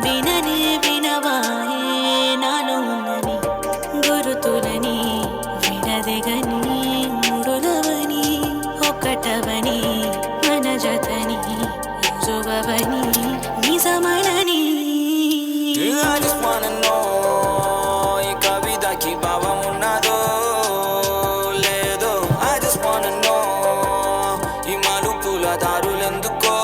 విననే వినవాయే నాలో ఉన్నని గురుతులని విడదెగని ముడులవని ఒకటవని మన జతని రుజువవని నిజమనని I just wanna know ఈ కవితకి భావం ఉన్నదో లేదో I just wanna know ఈ మలుపుల దారులెందుకో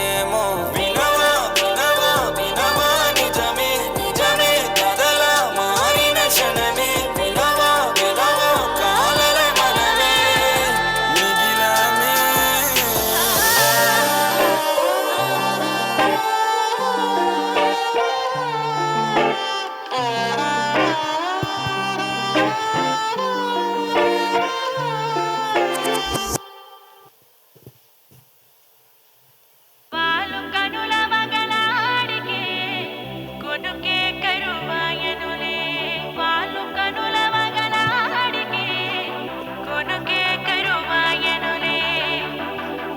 ఏమో వినవా వినవా వినవా నిజమే నిజమే కథలా మారిన క్షణమే వినవా వినవా కాలల మనమే మిగిలానే వాలు కనుల మగలాడికే కొనుకే కరువాయనులే వాలు కనుల మగలాడికే కొనుకే కరువాయనులే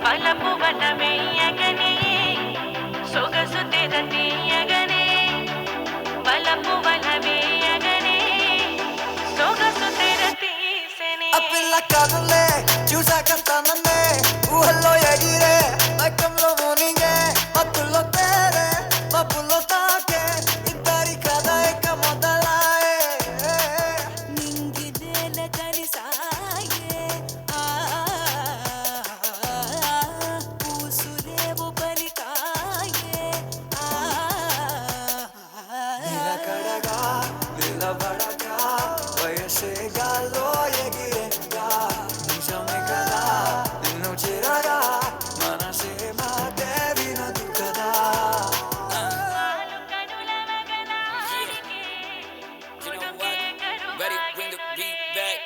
పలపు వల వెయ్యగనే సొగసు తెర తీయగనే పలపు వల వేయగనే సొగసు తెర తీసెనే ఆ పిల్ల కనులే చూసాక తననే ఊహల్లో ఎగిరే మైకంలో మునిగే మత్తుల్లో తేరే మబ్బుల్లో తాకే ఇద్దరి కథ ఇక మొదలాయే నింగి నేల కలిసాయే పూసులేవు పలికాయే నిలకడగా నిలబడగా వయసే గాల్లో ఎగిరేగా నిజమే కదా నిన్ను చేరగా మనసే మాటే వినదు కదా వాలు కనుల మగలాడికే You know కొనుకే what? Ready, bring the beat back.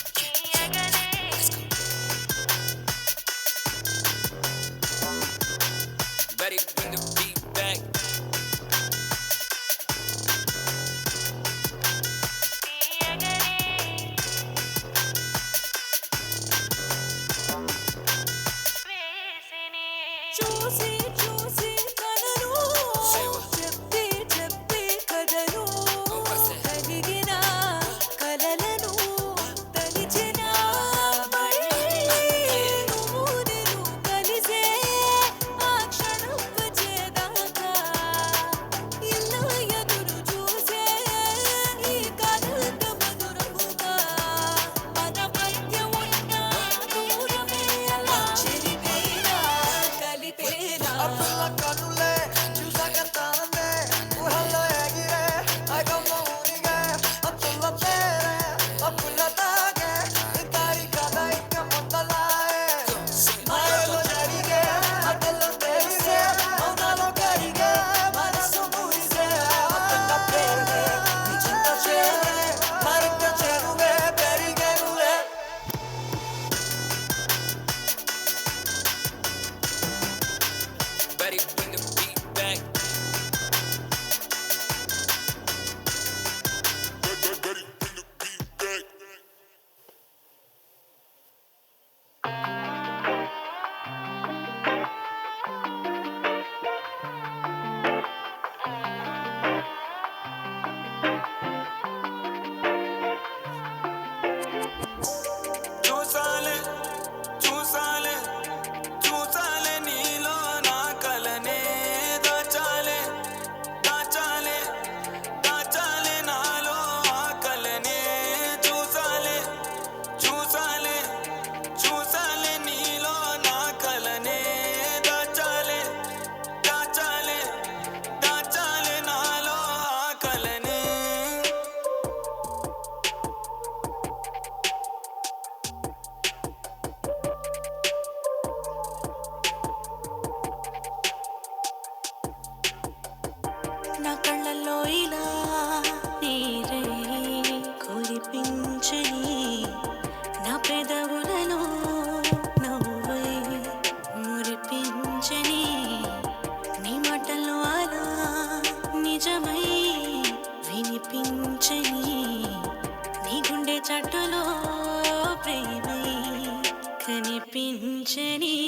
కరువాయగనే Ready, bring the beat back. చూసి చూసి కనను చెప్పి చెప్పి కదను కలిగిన కలలను తలిచిన నువ్వు నేను కలిసే ఆ క్షణం వచ్చేదాకా ఇల్లు ఎదురు చూసే ఈ కథంత మధురముగా మన మధ్య ఉన్న దూరమే అలా చెరిపేనా కలిపేనా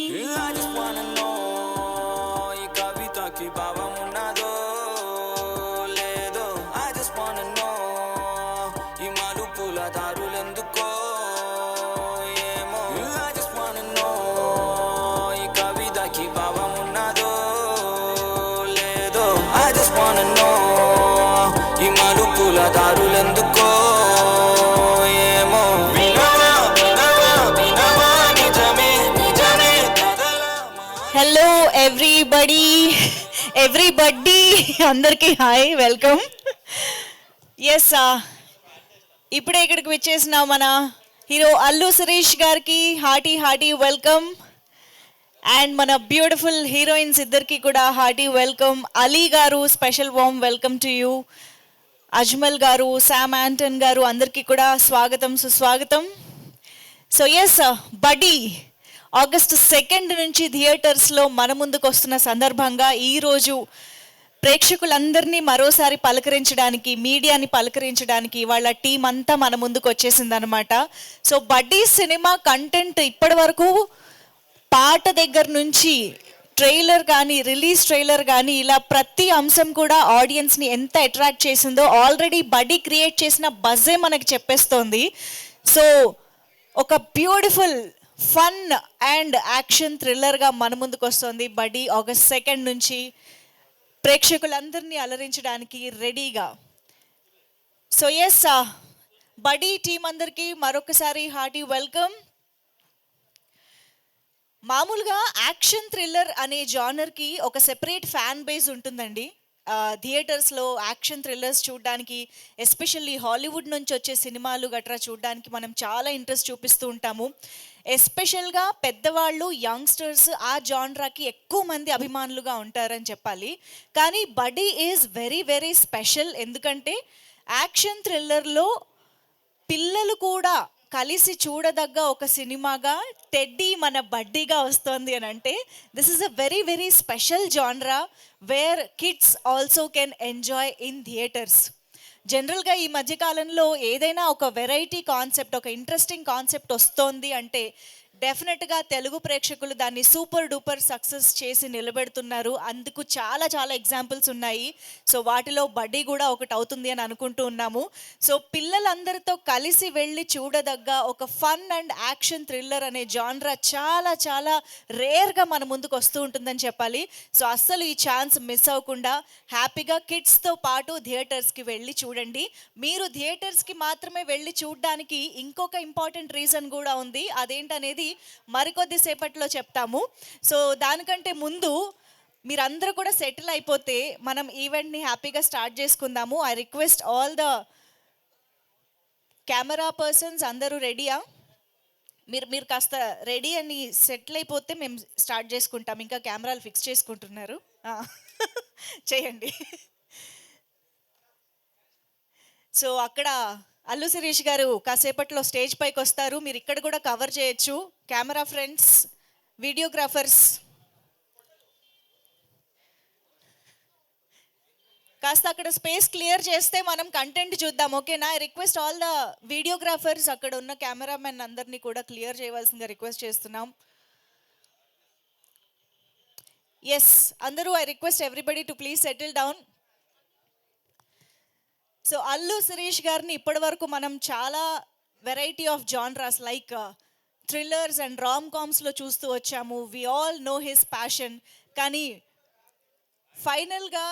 I just wanna know ఈ కవితకి భావం ఉన్నదో లేదో I just wanna know ఈ మలుపుల దారులెందుకో ఏమో I just wanna know ఈ కవితకి భావం ఉన్నదో లేదో I just wanna know ఈ మలుపుల దారులెందుకో ఏమో వినవా వినవా వినవా నిజమే నిజమే కదలా హలో ఎవ్రీబడి అందరికీ హాయ్ వెల్కమ్. ఎస్ ఇప్పుడే ఇక్కడికి వచ్చేసిన మన హీరో అల్లు శిరీష్ గారికి హార్టీ వెల్కమ్. అండ్ మన బ్యూటిఫుల్ హీరోయిన్స్ ఇద్దరికి కూడా హార్టీ వెల్కమ్. అలీ గారు special warm welcome to you. Ajmal గారు, శామ్ యాంటన్ గారు అందరికీ కూడా స్వాగతం సుస్వాగతం. సో ఎస్ బడీ ఆగస్టు 2 నుంచి థియేటర్స్లో మన ముందుకు వస్తున్న సందర్భంగా ఈరోజు ప్రేక్షకులందరినీ మరోసారి పలకరించడానికి, మీడియాని పలకరించడానికి వాళ్ళ టీం అంతా మన ముందుకు వచ్చేసిందనమాట. సో బడ్డీ సినిమా కంటెంట్ ఇప్పటి వరకు పాట దగ్గర నుంచి ట్రైలర్ కానీ, రిలీజ్ ట్రైలర్ కానీ, ఇలా ప్రతి అంశం కూడా ఆడియన్స్ని ఎంత అట్రాక్ట్ చేసిందో ఆల్రెడీ బడ్డీ క్రియేట్ చేసిన బజ్జే మనకి చెప్పేస్తోంది. సో ఒక బ్యూటిఫుల్ ఫన్ అండ్ యాక్షన్ థ్రిల్లర్గా మన ముందుకు వస్తుంది బడ్డీ ఆగస్ట్ 2 నుంచి ప్రేక్షకులందరినీ అలరించడానికి రెడీగా. సో ఎస్ బడ్డీ టీం అందరికీ మరొకసారి హార్టీ వెల్కమ్. మామూలుగా యాక్షన్ థ్రిల్లర్ అనే జానర్కి ఒక సెపరేట్ ఫ్యాన్ బేస్ ఉంటుందండి. థియేటర్స్లో యాక్షన్ థ్రిల్లర్స్ చూడడానికి, ఎస్పెషల్లీ హాలీవుడ్ నుంచి వచ్చే సినిమాలు గట్రా చూడడానికి మనం చాలా ఇంట్రెస్ట్ చూపిస్తూ ఉంటాము. ఎస్పెషల్గా పెద్దవాళ్ళు, యంగ్స్టర్స్ ఆ జానరాకి ఎక్కువ మంది అభిమానులుగా ఉంటారని చెప్పాలి. కానీ బడ్డీ ఈజ్ వెరీ స్పెషల్. ఎందుకంటే యాక్షన్ థ్రిల్లర్లో పిల్లలు కూడా కలిసి చూడదగ్గ ఒక సినిమాగా టెడ్డీ మన బడ్డీగా వస్తుంది అని అంటే this is a very special genre where kids also can enjoy in theatres. జనరల్గా ఈ మధ్యకాలంలో ఏదైనా ఒక వెరైటీ కాన్సెప్ట్, ఒక ఇంట్రెస్టింగ్ కాన్సెప్ట్ వస్తోంది అంటే డెఫినెట్గా తెలుగు ప్రేక్షకులు దాన్ని సూపర్ డూపర్ సక్సెస్ చేసి నిలబెడుతున్నారు. అందుకు చాలా ఎగ్జాంపుల్స్ ఉన్నాయి. సో వాటిలో బడ్డీ కూడా ఒకటి అవుతుంది అని అనుకుంటూ ఉన్నాము. సో పిల్లలందరితో కలిసి వెళ్ళి చూడదగ్గ ఒక ఫన్ అండ్ యాక్షన్ థ్రిల్లర్ అనే జానరా చాలా రేర్గా మన ముందుకు వస్తూ ఉంటుందని చెప్పాలి. సో అస్సలు ఈ ఛాన్స్ మిస్ అవ్వకుండా హ్యాపీగా కిడ్స్తో పాటు థియేటర్స్కి వెళ్ళి చూడండి. మీరు థియేటర్స్కి మాత్రమే వెళ్ళి చూడడానికి ఇంకొక ఇంపార్టెంట్ రీజన్ కూడా ఉంది. అదేంటనేది మరికొద్ది సేపట్లో చెప్తాము. సో దానికంటే ముందు మీరందరూ కూడా సెటిల్ అయిపోతే మనం ఈవెంట్ని హ్యాపీగా స్టార్ట్ చేసుకుందాము. I request all the camera persons, అందరూ రెడీయా? మీరు కాస్త రెడీ అని సెటిల్ అయిపోతే మేము స్టార్ట్ చేసుకుంటాం. ఇంకా కెమెరాలు ఫిక్స్ చేసుకుంటున్నారు, చేయండి. సో అక్కడ అల్లు శిరీష్ గారు కాసేపట్లో స్టేజ్ పైకి వస్తారు. మీరు ఇక్కడ కూడా కవర్ చేయొచ్చు. కెమెరా ఫ్రెండ్స్, వీడియోగ్రాఫర్స్ కాస్త అక్కడ స్పేస్ క్లియర్ చేస్తే మనం కంటెంట్ చూద్దాం, ఓకేనా? I request all the videographers, అక్కడ ఉన్న కెమెరామెన్ అందరినీ కూడా క్లియర్ చేయవలసిందిగా రిక్వెస్ట్ చేస్తున్నాం. ఎస్ అందరూ, I request everybody to please settle down. So Allu Sirish గారిని ఇప్పటి వరకు మనం చాలా variety of genres like thrillers and rom కామ్స్లో చూస్తూ వచ్చాము. We all know his passion. కానీ ఫైనల్గా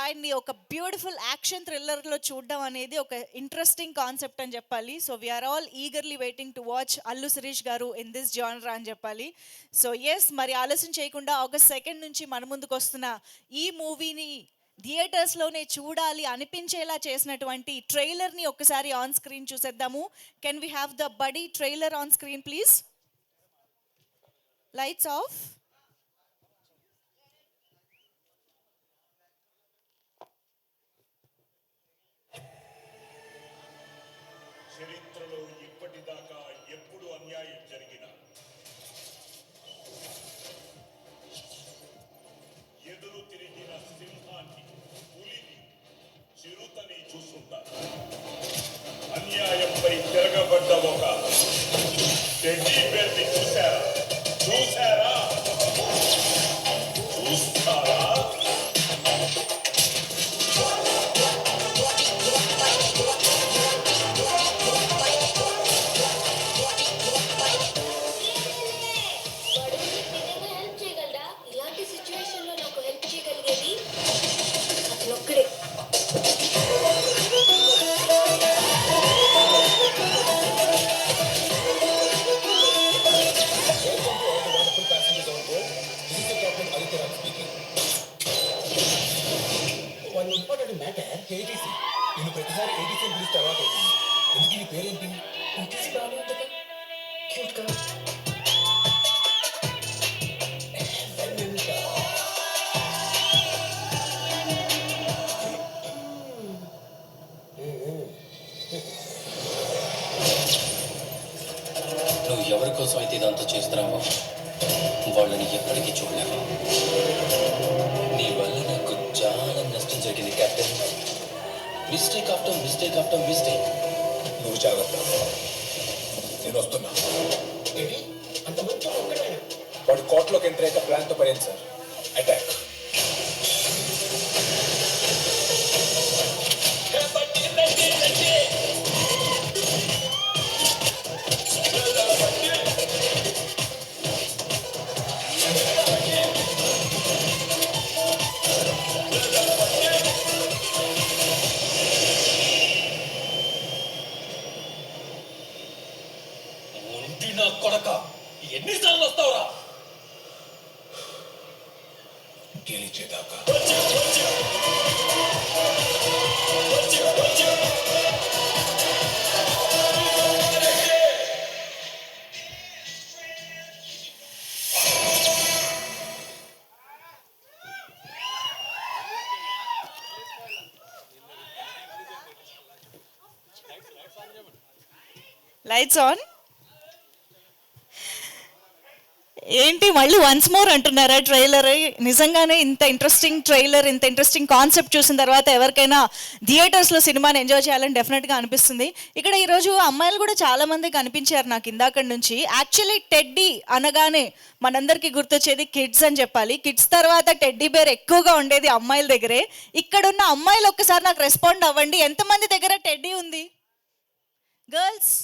ఆయన్ని ఒక బ్యూటిఫుల్ యాక్షన్ థ్రిల్లర్లో చూడడం అనేది ఒక ఇంట్రెస్టింగ్ కాన్సెప్ట్ అని చెప్పాలి. So we are all eagerly waiting to watch Allu Sirish గారు ఇన్ దిస్ జానరా అని చెప్పాలి. సో ఎస్, మరి ఆలస్యం చేయకుండా ఆగస్ట్ 2 నుంచి మన ముందుకు వస్తున్న ఈ మూవీని థియేటర్స్లోనే చూడాలి అనిపించేలా చేసినటువంటి ట్రైలర్ని ఒక్కసారి ఆన్ స్క్రీన్ చూసేద్దాము. Can we have the Buddy trailer on screen please? Lights off. చరిత్రలో ఇప్పటిదాకా ఎప్పుడు అన్యాయం జరిగినా ఎదురు తిరిగిన సింహాన్ని, పులిని, చిరుతని చూస్తుంటారు. అన్యాయంపై తిరగబడ్డ ఒక టెడ్డీ బేర్ని చూశారా? ఏటీసీ. నేను ప్రతిసారి ఏటీసీ అని పిలిస్తే అలవాటు అవుతుంది. ఎందుకు నీ పేరేంటి? ఏటీసీ బాగానే ఉంటుందా? క్యూట్ గా. నువ్వు ఎవరి కోసం అయితే ఇదంతా చేస్తున్నావో వాళ్ళని ఎప్పటికీ చూడలేవు. నీ వల్ల నాకు చాలా నష్టం జరిగింది captain. Mistake after mistake after mistake. నువ్వు జాగ్రత్త, నేను వస్తున్నా. ఏంటి అంత మంచి ఒక్కడైనా? వాడు కోర్టులోకి ఎంటర్ అయ్యాక ప్లాన్తో పడింది సార్. అటాక్. ఉండి నా కొడక, ఎన్నిసార్లు వస్తావురా? గెలిచేదాకా. Lights on. ఏంటి మళ్ళీ వన్స్ మోర్ అంటున్నారా ట్రైలర్? నిజంగానే ఇంత ఇంట్రెస్టింగ్ ట్రైలర్, ఇంత ఇంట్రెస్టింగ్ కాన్సెప్ట్ చూసిన తర్వాత ఎవరికైనా థియేటర్స్లో సినిమాని ఎంజాయ్ చేయాలని డెఫినెట్గా అనిపిస్తుంది. ఇక్కడ ఈరోజు అమ్మాయిలు కూడా చాలా మంది కనిపించారు నాకు ఇందాక నుంచి. యాక్చువల్లీ టెడ్డీ అనగానే మనందరికీ గుర్తొచ్చేది కిడ్స్ అని చెప్పాలి. కిడ్స్ తర్వాత టెడ్డీ బేర్ ఎక్కువగా ఉండేది అమ్మాయిల దగ్గరే. ఇక్కడున్న అమ్మాయిలు ఒక్కసారి నాకు రెస్పాండ్ అవ్వండి, ఎంతమంది దగ్గర టెడ్డీ ఉంది? Girls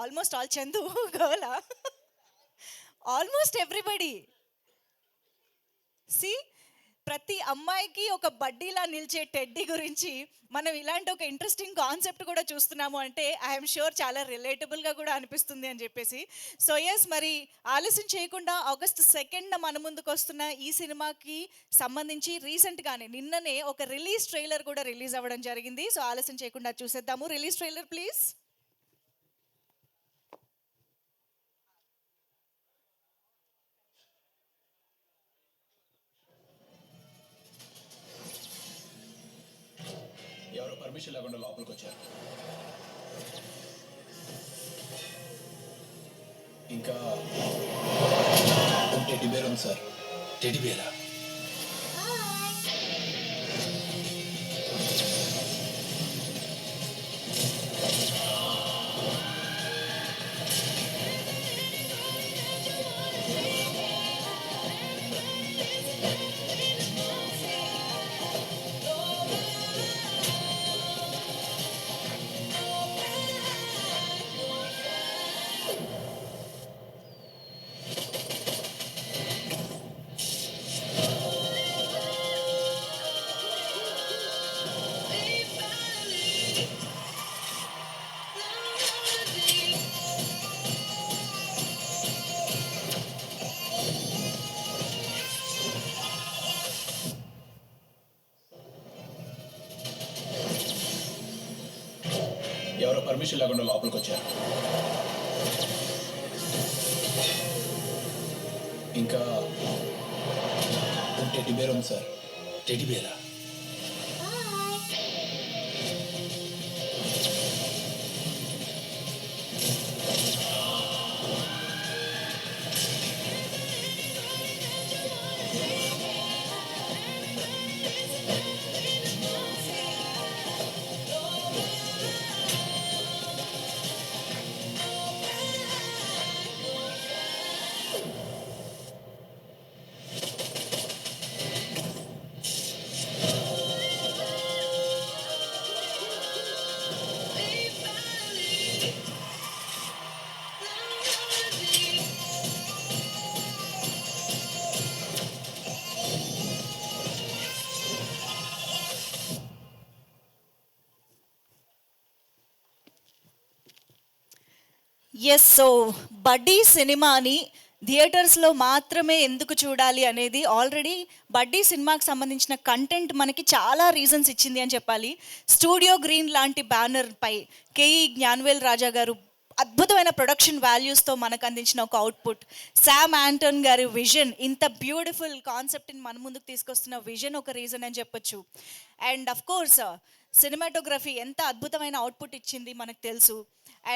almost all. చందు గర్లా? Almost everybody. సి, ప్రతి అమ్మాయికి ఒక బడ్డీలా నిలిచే టెడ్డీ గురించి మనం ఇలాంటి ఒక ఇంట్రెస్టింగ్ కాన్సెప్ట్ కూడా చూస్తున్నాము అంటే ఐఎమ్ షూర్ చాలా రిలేటబుల్గా కూడా అనిపిస్తుంది అని చెప్పేసి. సో ఎస్, మరి ఆలస్యం చేయకుండా August 2nd మన ముందుకు వస్తున్న ఈ సినిమాకి సంబంధించి రీసెంట్గానే నిన్ననే ఒక రిలీజ్ ట్రైలర్ కూడా రిలీజ్ అవ్వడం జరిగింది. సో ఆలస్యం చేయకుండా చూసేద్దాము. Release trailer please. ఎవరో పర్మిషన్ లేకుండా లోపలికి వచ్చారు. ఇంకా టెడ్డీ బేర్ ఉంది సార్. టెడ్డీ బేరా? ఎవరో పర్మిషన్ లేకుండా లోపలికి వచ్చారు. ఇంకా టెడ్డీ బేర్ ఉంది sir. Teddy Bera? Yes, so బడ్డీ సినిమాని థియేటర్స్లో మాత్రమే ఎందుకు చూడాలి అనేది ఆల్రెడీ బడ్డీ సినిమాకి సంబంధించిన కంటెంట్ మనకి చాలా రీజన్స్ ఇచ్చింది అని చెప్పాలి. స్టూడియో గ్రీన్ లాంటి బ్యానర్ పై కేఈ జ్ఞానవేల్ రాజా గారు అద్భుతమైన ప్రొడక్షన్ వాల్యూస్తో మనకు అందించిన ఒక అవుట్పుట్, శామ్ యాంటన్ గారి విజన్, ఇంత బ్యూటిఫుల్ కాన్సెప్ట్ని మన ముందుకు తీసుకొస్తున్న విజన్ ఒక రీజన్ అని చెప్పొచ్చు. అండ్ అఫ్ కోర్స్ సినిమాటోగ్రఫీ ఎంత అద్భుతమైన అవుట్పుట్ ఇచ్చింది మనకు తెలుసు.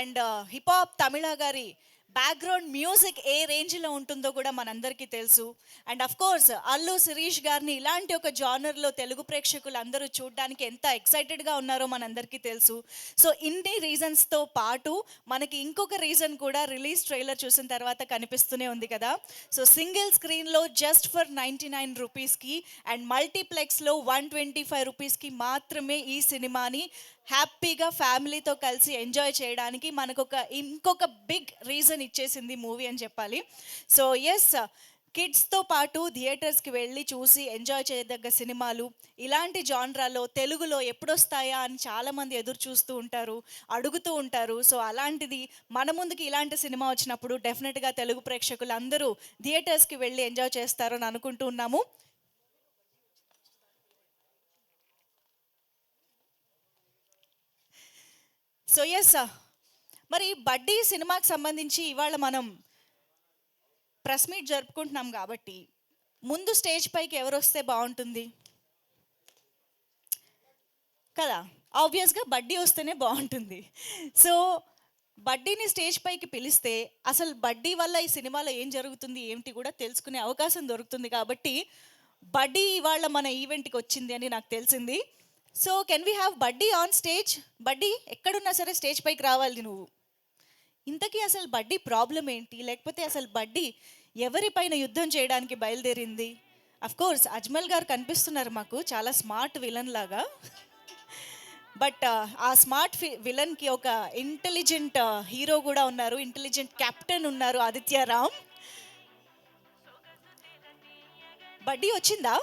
అండ్ హిప్ హాప్ తమిళ గారి బ్యాక్గ్రౌండ్ మ్యూజిక్ ఏ రేంజ్లో ఉంటుందో కూడా మనందరికీ తెలుసు. And of course Allu Sirish గారిని ఇలాంటి ఒక జానర్లో తెలుగు ప్రేక్షకులు అందరూ చూడడానికి ఎంత ఎక్సైటెడ్గా ఉన్నారో మనందరికీ తెలుసు. సో ఇన్ని రీజన్స్తో పాటు మనకి ఇంకొక రీజన్ కూడా రిలీజ్ ట్రైలర్ చూసిన తర్వాత కనిపిస్తూనే ఉంది కదా. సో సింగిల్ స్క్రీన్లో జస్ట్ ఫర్ 99 రూపీస్కి అండ్ మల్టీప్లెక్స్లో 125 రూపీస్కి మాత్రమే ఈ సినిమాని హ్యాపీగా ఫ్యామిలీతో కలిసి ఎంజాయ్ చేయడానికి మనకు ఇంకొక బిగ్ రీజన్ ఇచ్చేసింది మూవీ అని చెప్పాలి. సో ఎస్, కిడ్స్తో పాటు థియేటర్స్కి వెళ్ళి చూసి ఎంజాయ్ చేయదగ్గ సినిమాలు ఇలాంటి జాన్రాలో తెలుగులో ఎప్పుడొస్తాయా అని చాలామంది ఎదురు చూస్తూ ఉంటారు, అడుగుతూ ఉంటారు. సో అలాంటిది మన ముందుకి ఇలాంటి సినిమా వచ్చినప్పుడు డెఫినెట్గా తెలుగు ప్రేక్షకులు అందరూ థియేటర్స్కి వెళ్ళి ఎంజాయ్ చేస్తారని అనుకుంటూ ఉన్నాము. సో ఎస్, మరి బడ్డీ సినిమాకి సంబంధించి ఇవాళ మనం ప్రెస్ మీట్ జరుపుకుంటున్నాం కాబట్టి ముందు స్టేజ్ పైకి ఎవరు వస్తే బాగుంటుంది కదా, ఆబ్వియస్గా బడ్డీ వస్తేనే బాగుంటుంది. సో బడ్డీని స్టేజ్ పైకి పిలిస్తే అసలు బడ్డీ వల్ల ఈ సినిమాలో ఏం జరుగుతుంది ఏమిటి కూడా తెలుసుకునే అవకాశం దొరుకుతుంది. కాబట్టి బడ్డీ ఇవాళ మన ఈవెంట్కి వచ్చింది అని నాకు తెలిసింది. సో కెన్ వీ హ్యావ్ బడ్డీ ఆన్ స్టేజ్? బడ్డీ ఎక్కడున్నా సరే స్టేజ్ పైకి రావాలి నువ్వు. ఇంతకీ అసలు బడ్డీ ప్రాబ్లం ఏంటి, లేకపోతే అసలు బడ్డీ ఎవరిపైన యుద్ధం చేయడానికి బయలుదేరింది? కోర్స్ అజ్మల్ గారు కనిపిస్తున్నారు మాకు చాలా స్మార్ట్ విలన్ లాగా. బట్ ఆ స్మార్ట్ విలన్కి ఒక ఇంటెలిజెంట్ హీరో కూడా ఉన్నారు, ఇంటెలిజెంట్ కెప్టెన్ ఉన్నారు, ఆదిత్య రామ్. బడ్డీ వచ్చిందా?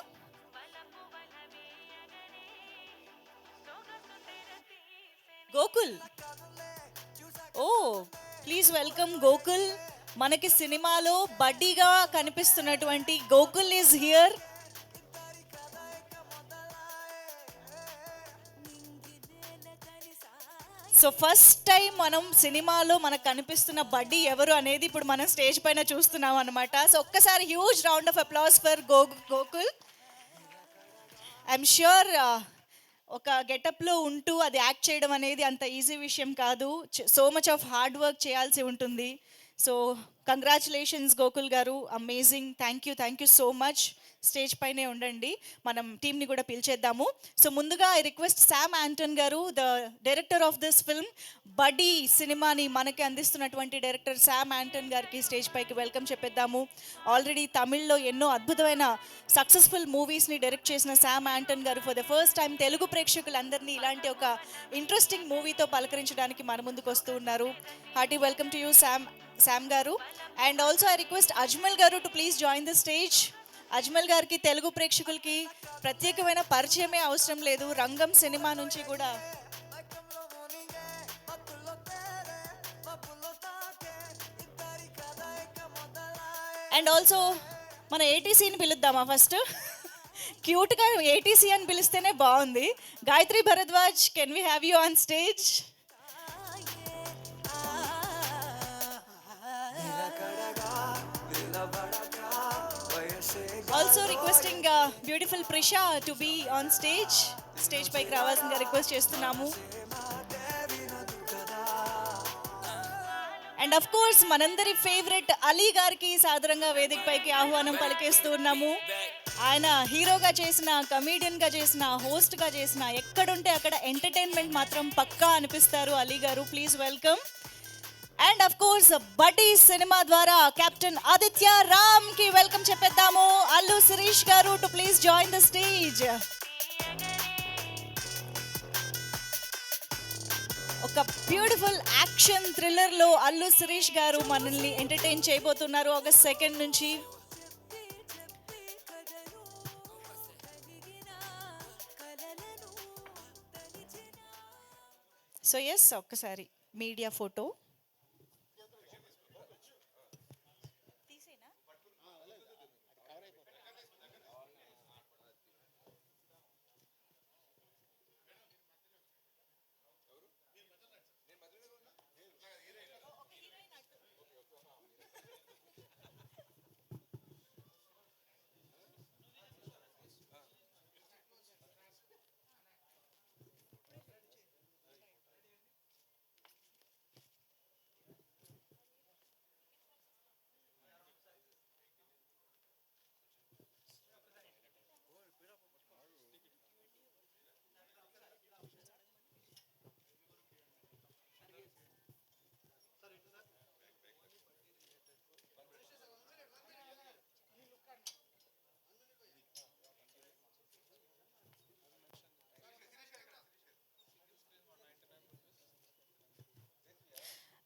గోకుల్, ఓ ప్లీజ్ వెల్కమ్ గోకుల్. మనకి సినిమాలో బడ్డీగా కనిపిస్తున్నటువంటి Gokul is here. So first time మనం సినిమాలో మనకు కనిపిస్తున్న బడ్డీ ఎవరు అనేది ఇప్పుడు మనం స్టేజ్ పైన చూస్తున్నాం అనమాట. సో ఒక్కసారి huge round of applause for Gokul. I'm sure ఒక గెటప్లో ఉంటూ అది యాక్ట్ చేయడం అనేది అంత ఈజీ విషయం కాదు, so much of hard work చేయాల్సి ఉంటుంది. సో కంగ్రాచులేషన్స్ గోకుల్ గారు, amazing. Thank you so much. Stage పైనే ఉండండి, మనం టీంని కూడా పిలిచేద్దాము. సో ముందుగా ఐ రిక్వెస్ట్ శామ్ యాంటన్ గారు, the director of this film, బడ్డీ సినిమాని మనకి అందిస్తున్నటువంటి డైరెక్టర్ శామ్ యాంటన్ గారికి స్టేజ్ పైకి వెల్కమ్ చెప్పేద్దాము. ఆల్రెడీ తమిళ్లో ఎన్నో అద్భుతమైన సక్సెస్ఫుల్ మూవీస్ని డైరెక్ట్ చేసిన శామ్ యాంటన్ గారు for the first time Telugu ప్రేక్షకులందరినీ ఇలాంటి ఒక ఇంట్రెస్టింగ్ మూవీతో పలకరించడానికి మన ముందుకు వస్తూ ఉన్నారు. Hearty welcome to you Sam గారు. And also I request Ajmal గారు to please join the stage. Ajmal గారికి తెలుగు ప్రేక్షకులకి ప్రత్యేకమైన పరిచయమే అవసరం లేదు, రంగం సినిమా నుంచి కూడా. అండ్ ఆల్సో మన ఏటీసీని పిలుద్దామా ఫస్ట్? క్యూట్గా ఏటీసీ అని పిలిస్తేనే బాగుంది. Gayatri Bharadwaj, can we have you on stage? Also requesting beautiful Prisha to be on stage పైకి రావాల్సిందిగా రిక్వెస్ట్ చేస్తున్నాము. అండ్ అఫ్ కోర్స్ మనందరి ఫేవరెట్ అలీ గారికి సాదరంగా వేదిక పైకి ఆహ్వానం పలికేస్తూ ఉన్నాము. ఆయన హీరోగా చేసిన, కమీడియన్గా చేసిన, హోస్ట్గా చేసిన, ఎక్కడుంటే అక్కడ ఎంటర్టైన్మెంట్ మాత్రం పక్కా అనిపిస్తారు అలీ గారు. Please welcome. And of course బడ్డీ సినిమా ద్వారా కెప్టెన్ ఆదిత్య రామ్ కి వెల్కమ్ చెప్పేద్దాము. అల్లు శిరీష్ గారు to please join the stage. ఒక బ్యూటిఫుల్ యాక్షన్ థ్రిల్లర్ లో అల్లు శిరీష్ గారు మనల్ని ఎంటర్టైన్ చేయబోతున్నారు ఆగస్ట్ 2 నుంచి. సో ఎస్, ఒక్కసారి మీడియా ఫోటో తీసేనా?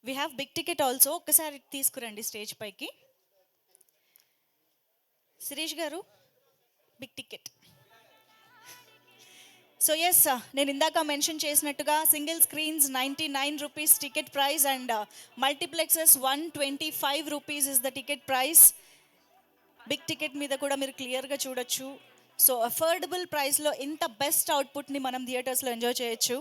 We have big ticket also, ఒక్కసారి తీసుకురండి స్టేజ్ పైకి. శిరీష్ గారు, బిగ్ టికెట్. సో ఎస్, నేను ఇందాక మెన్షన్ చేసినట్టుగా single screens 99 rupees ticket price and multiplexes 125 rupees is the ticket price. Big ticket మీద కూడా మీరు క్లియర్గా చూడొచ్చు. సో అఫోర్డబుల్ ప్రైస్లో ఇంత బెస్ట్ అవుట్పుట్ని మనం థియేటర్స్లో ఎంజాయ్ చేయొచ్చు.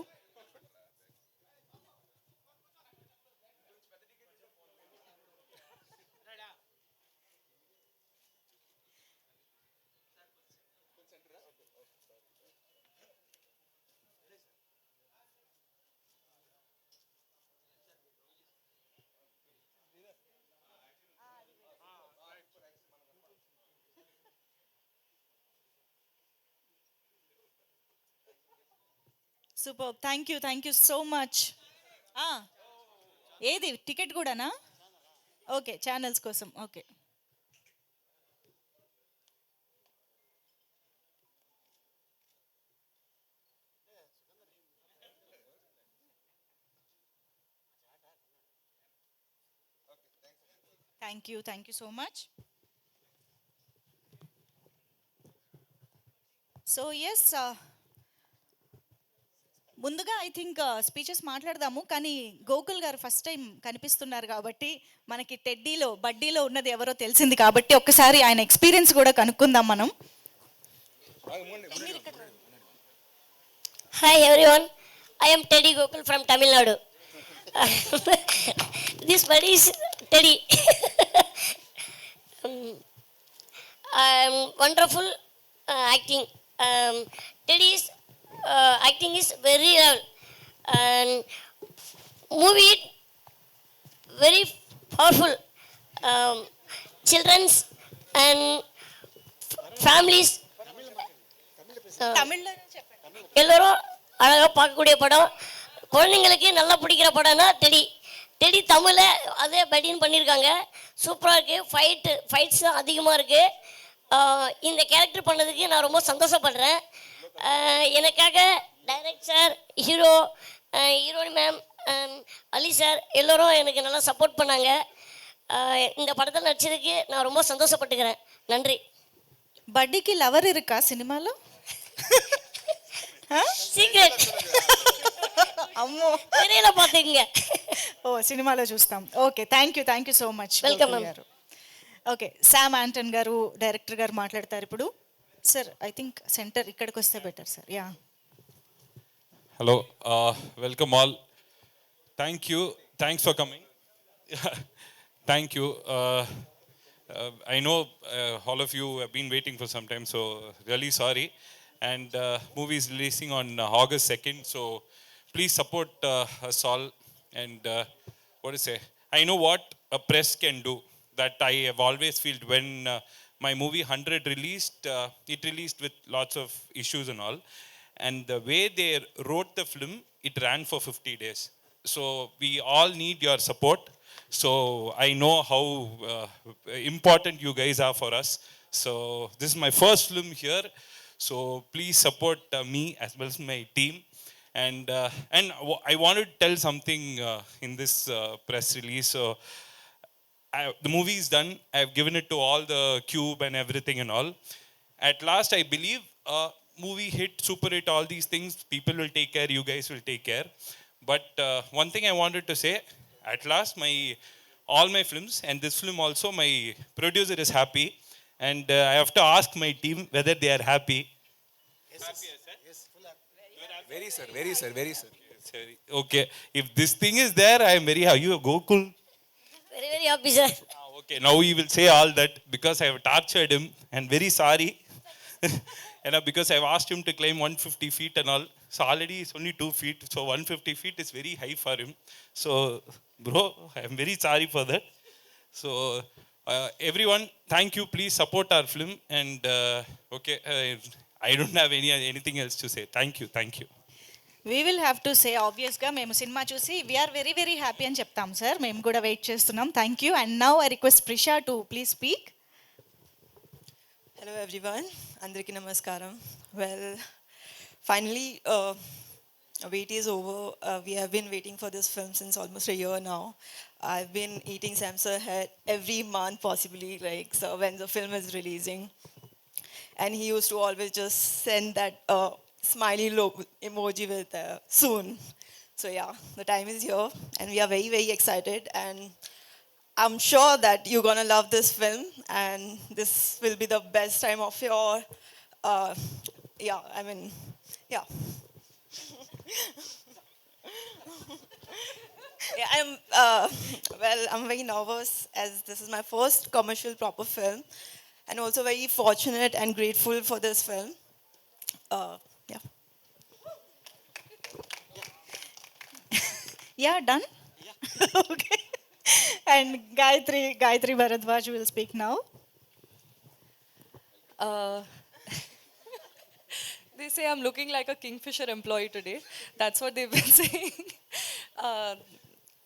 Super, thank you so much. ఏది టికెట్ కూడానా? ఓకే, ఛానల్స్ కోసం. Okay, thank you so much. So yes, ముందుగా ఐ థింక్ స్పీచెస్ మాట్లాడదాము, కానీ గోకుల్ గారు ఫస్ట్ టైం కనిపిస్తున్నారు కాబట్టి మనకి టెడ్డీలో బడ్డీలో ఉన్నది ఎవరో తెలిసింది కాబట్టి ఒక్కసారి ఆయన ఎక్స్పీరియన్స్ కూడా కనుక్కుందాం మనం. Hi everyone, I am Teddy Gokul from Tamil Nadu. This buddy is Teddy. Wonderful acting. Teddy's acting is very well. And movie very powerful. Children's and families. తమిళ్లో చెప్పండి. எல்லோரும் அழகாக பார்க்கக்கூடிய படம், குழந்தைங்களுக்கு நல்லா பிடிக்கிற படம்னா டெடி. டெடி தமிழை அதே படின்னு பண்ணியிருக்காங்க, சூப்பராக இருக்குது. ஃபைட்ஸ் அதிகமாக இருக்குது. இந்த கேரக்டர் பண்ணதுக்கு நான் ரொம்ப சந்தோஷப்படுறேன். எனக்காக டைரக்டர், ஹீரோனி மேம், அலி சார் எல்லோரும் எனக்கு நல்லா சப்போர்ட் பண்ணாங்க. இந்த படத்தில் நடிச்சதுக்கு நான் ரொம்ப சந்தோஷப்பட்டுக்கிறேன். நன்றி. బడ్డీకి లవర్ இருக்கா సినిమాలో? సీక్రెట్. అమ్మో, தெரியல பார்த்துக்குங்க. ఓ సినిమాలో చూస్తాం. Okay, thank you so much. Welcome, ma'am. గారు. ఓకే, శామ్ ఆంటన్ గారు డైరెక్టర్ గారు మాట్లాడతారు ఇప్పుడు. సార్ ఐ థింక్ సెంటర్ ఇక్కడికి వస్తే better sir. Yeah, Hello, welcome all. Thanks for coming. Thank you. I know all of you have been waiting for some time, so really sorry. And movie is releasing on August 2nd, so please support us all. And what to say? I know what a press can do. That I have always felt when my movie 100 released. It released with lots of issues and all. And the way they wrote the film, it ran for 50 days. So we all need your support. So I know how important you guys are for us. So this is my first film here. So please support me as well as my team. And I want to tell something in this press release. So the movie is done. I have given it to all the cube and everything and all. At last, I believe movie hit, super hit, all these things. People will take care. You guys will take care. But one thing I wanted to say, at last, all my films and this film also, my producer is happy. And I have to ask my team whether they are happy. Yes, happy, yes, full happy. Very, sir. Okay, if this thing is there, I am very happy. You Gokul. Very, very happy, sir. Okay, now he will say all that because I have tortured him and very sorry. Because I've asked him to climb 150 feet and all. So already it's only 2 feet. So 150 feet is very high for him. So, bro, I am very sorry for that. So, everyone, thank you. Please support our film. And, okay, I don't have anything else to say. Thank you. We will have to say ఆబ్వియస్గా మేము cinema చూసి we are very very happy అని చెప్తాం sir. మేము కూడా wait చేస్తున్నాం. Thank you. And now I request Prisha to please speak. Hello everyone, Andraki Namaskaram. Well, finally wait is over. We have been waiting for this film since almost a year now. I've been eating Samsung head every month, possibly, like, so when the film is releasing. And he used to always just send that smiley emoji with soon. So yeah, the time is here, and we are very, very excited. And I'm sure that you're gonna love this film, and this will be the best time of your, uh, yeah, I mean, yeah. Yeah, I'm very nervous as this is my first commercial proper film, and also very fortunate and grateful for this film. Yeah. Yeah, done? Okay. And Gayatri Bharadwaj will speak now. Uh, they say I'm looking like a Kingfisher employee today. That's what they've been saying. Uh,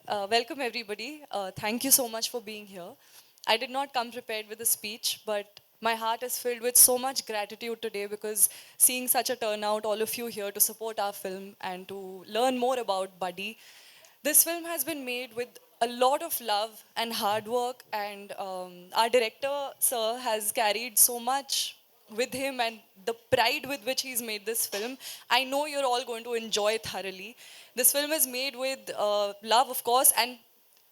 welcome, everybody. Thank you so much for being here. I did not come prepared with a speech, but my heart is filled with so much gratitude today because seeing such a turnout, all of you here to support our film and to learn more about Buddy. This film has been made with a lot of love and hard work, and our director, sir, has carried so much with him and the pride with which he's made this film. I know you're all going to enjoy thoroughly. This film is made with love, of course, and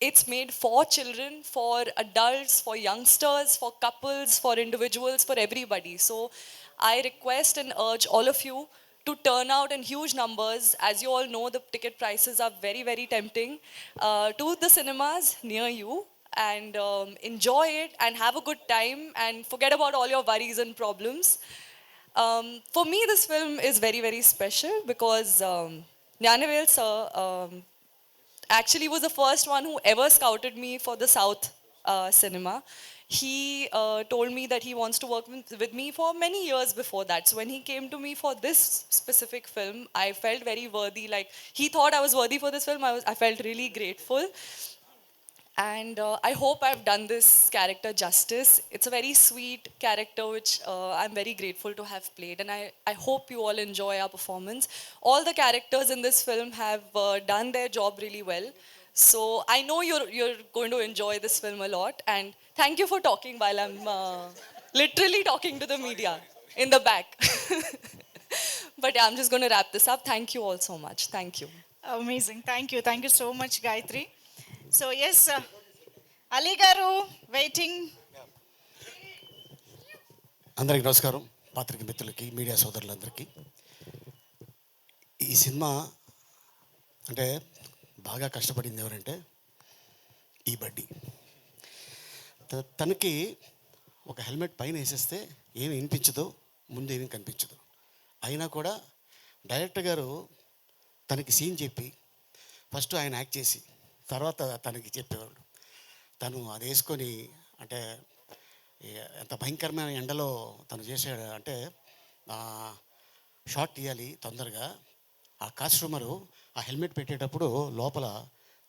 it's made for children, for adults, for youngsters, for couples, for individuals, for everybody. So I request and urge all of you to turn out in huge numbers. As you all know, the ticket prices are very, very tempting. To the cinemas near you and enjoy it and have a good time and forget about all your worries and problems. For me, this film is very, very special because Jnanavel sir actually was the first one who ever scouted me for the South cinema. He told me that he wants to work with me for many years before that. So when he came to me for this specific film, I felt very worthy. Like he thought I was worthy for this film. I felt really grateful. And I hope I've done this character justice. It's a very sweet character which I'm very grateful to have played. And I hope you all enjoy our performance. All the characters in this film have done their job really well. So I know you're going to enjoy this film a lot. And thank you for talking while I'm literally talking to the media in the back. But yeah, I'm just going to wrap this up. Thank you all so much. Thank you. Amazing. Thank you. Thank you so much, Gayatri. So, yes, Ali Garu, waiting. అందరికీ నమస్కారం, పాత్రిక మిత్రులకి, media సోదరులందరికీ. ఈ cinema అంటే బాగా కష్టపడింది ఎవరంటే ఈ బడ్డీ. తనకి ఒక హెల్మెట్ పైన వేసేస్తే ఏమి వినిపించదు, ముందు ఏమీ కనిపించదు. అయినా కూడా డైరెక్టర్ గారు తనకి సీన్ చెప్పి ఫస్ట్ ఆయన యాక్ట్ చేసి తర్వాత తనకి చెప్పేవాడు. తను అది వేసుకొని అంటే ఎంత భయంకరమైన ఎండలో తను చేసాడు అంటే షాట్ తీయాలి తొందరగా. ఆ కాస్ట్యూమరు ఆ హెల్మెట్ పెట్టేటప్పుడు లోపల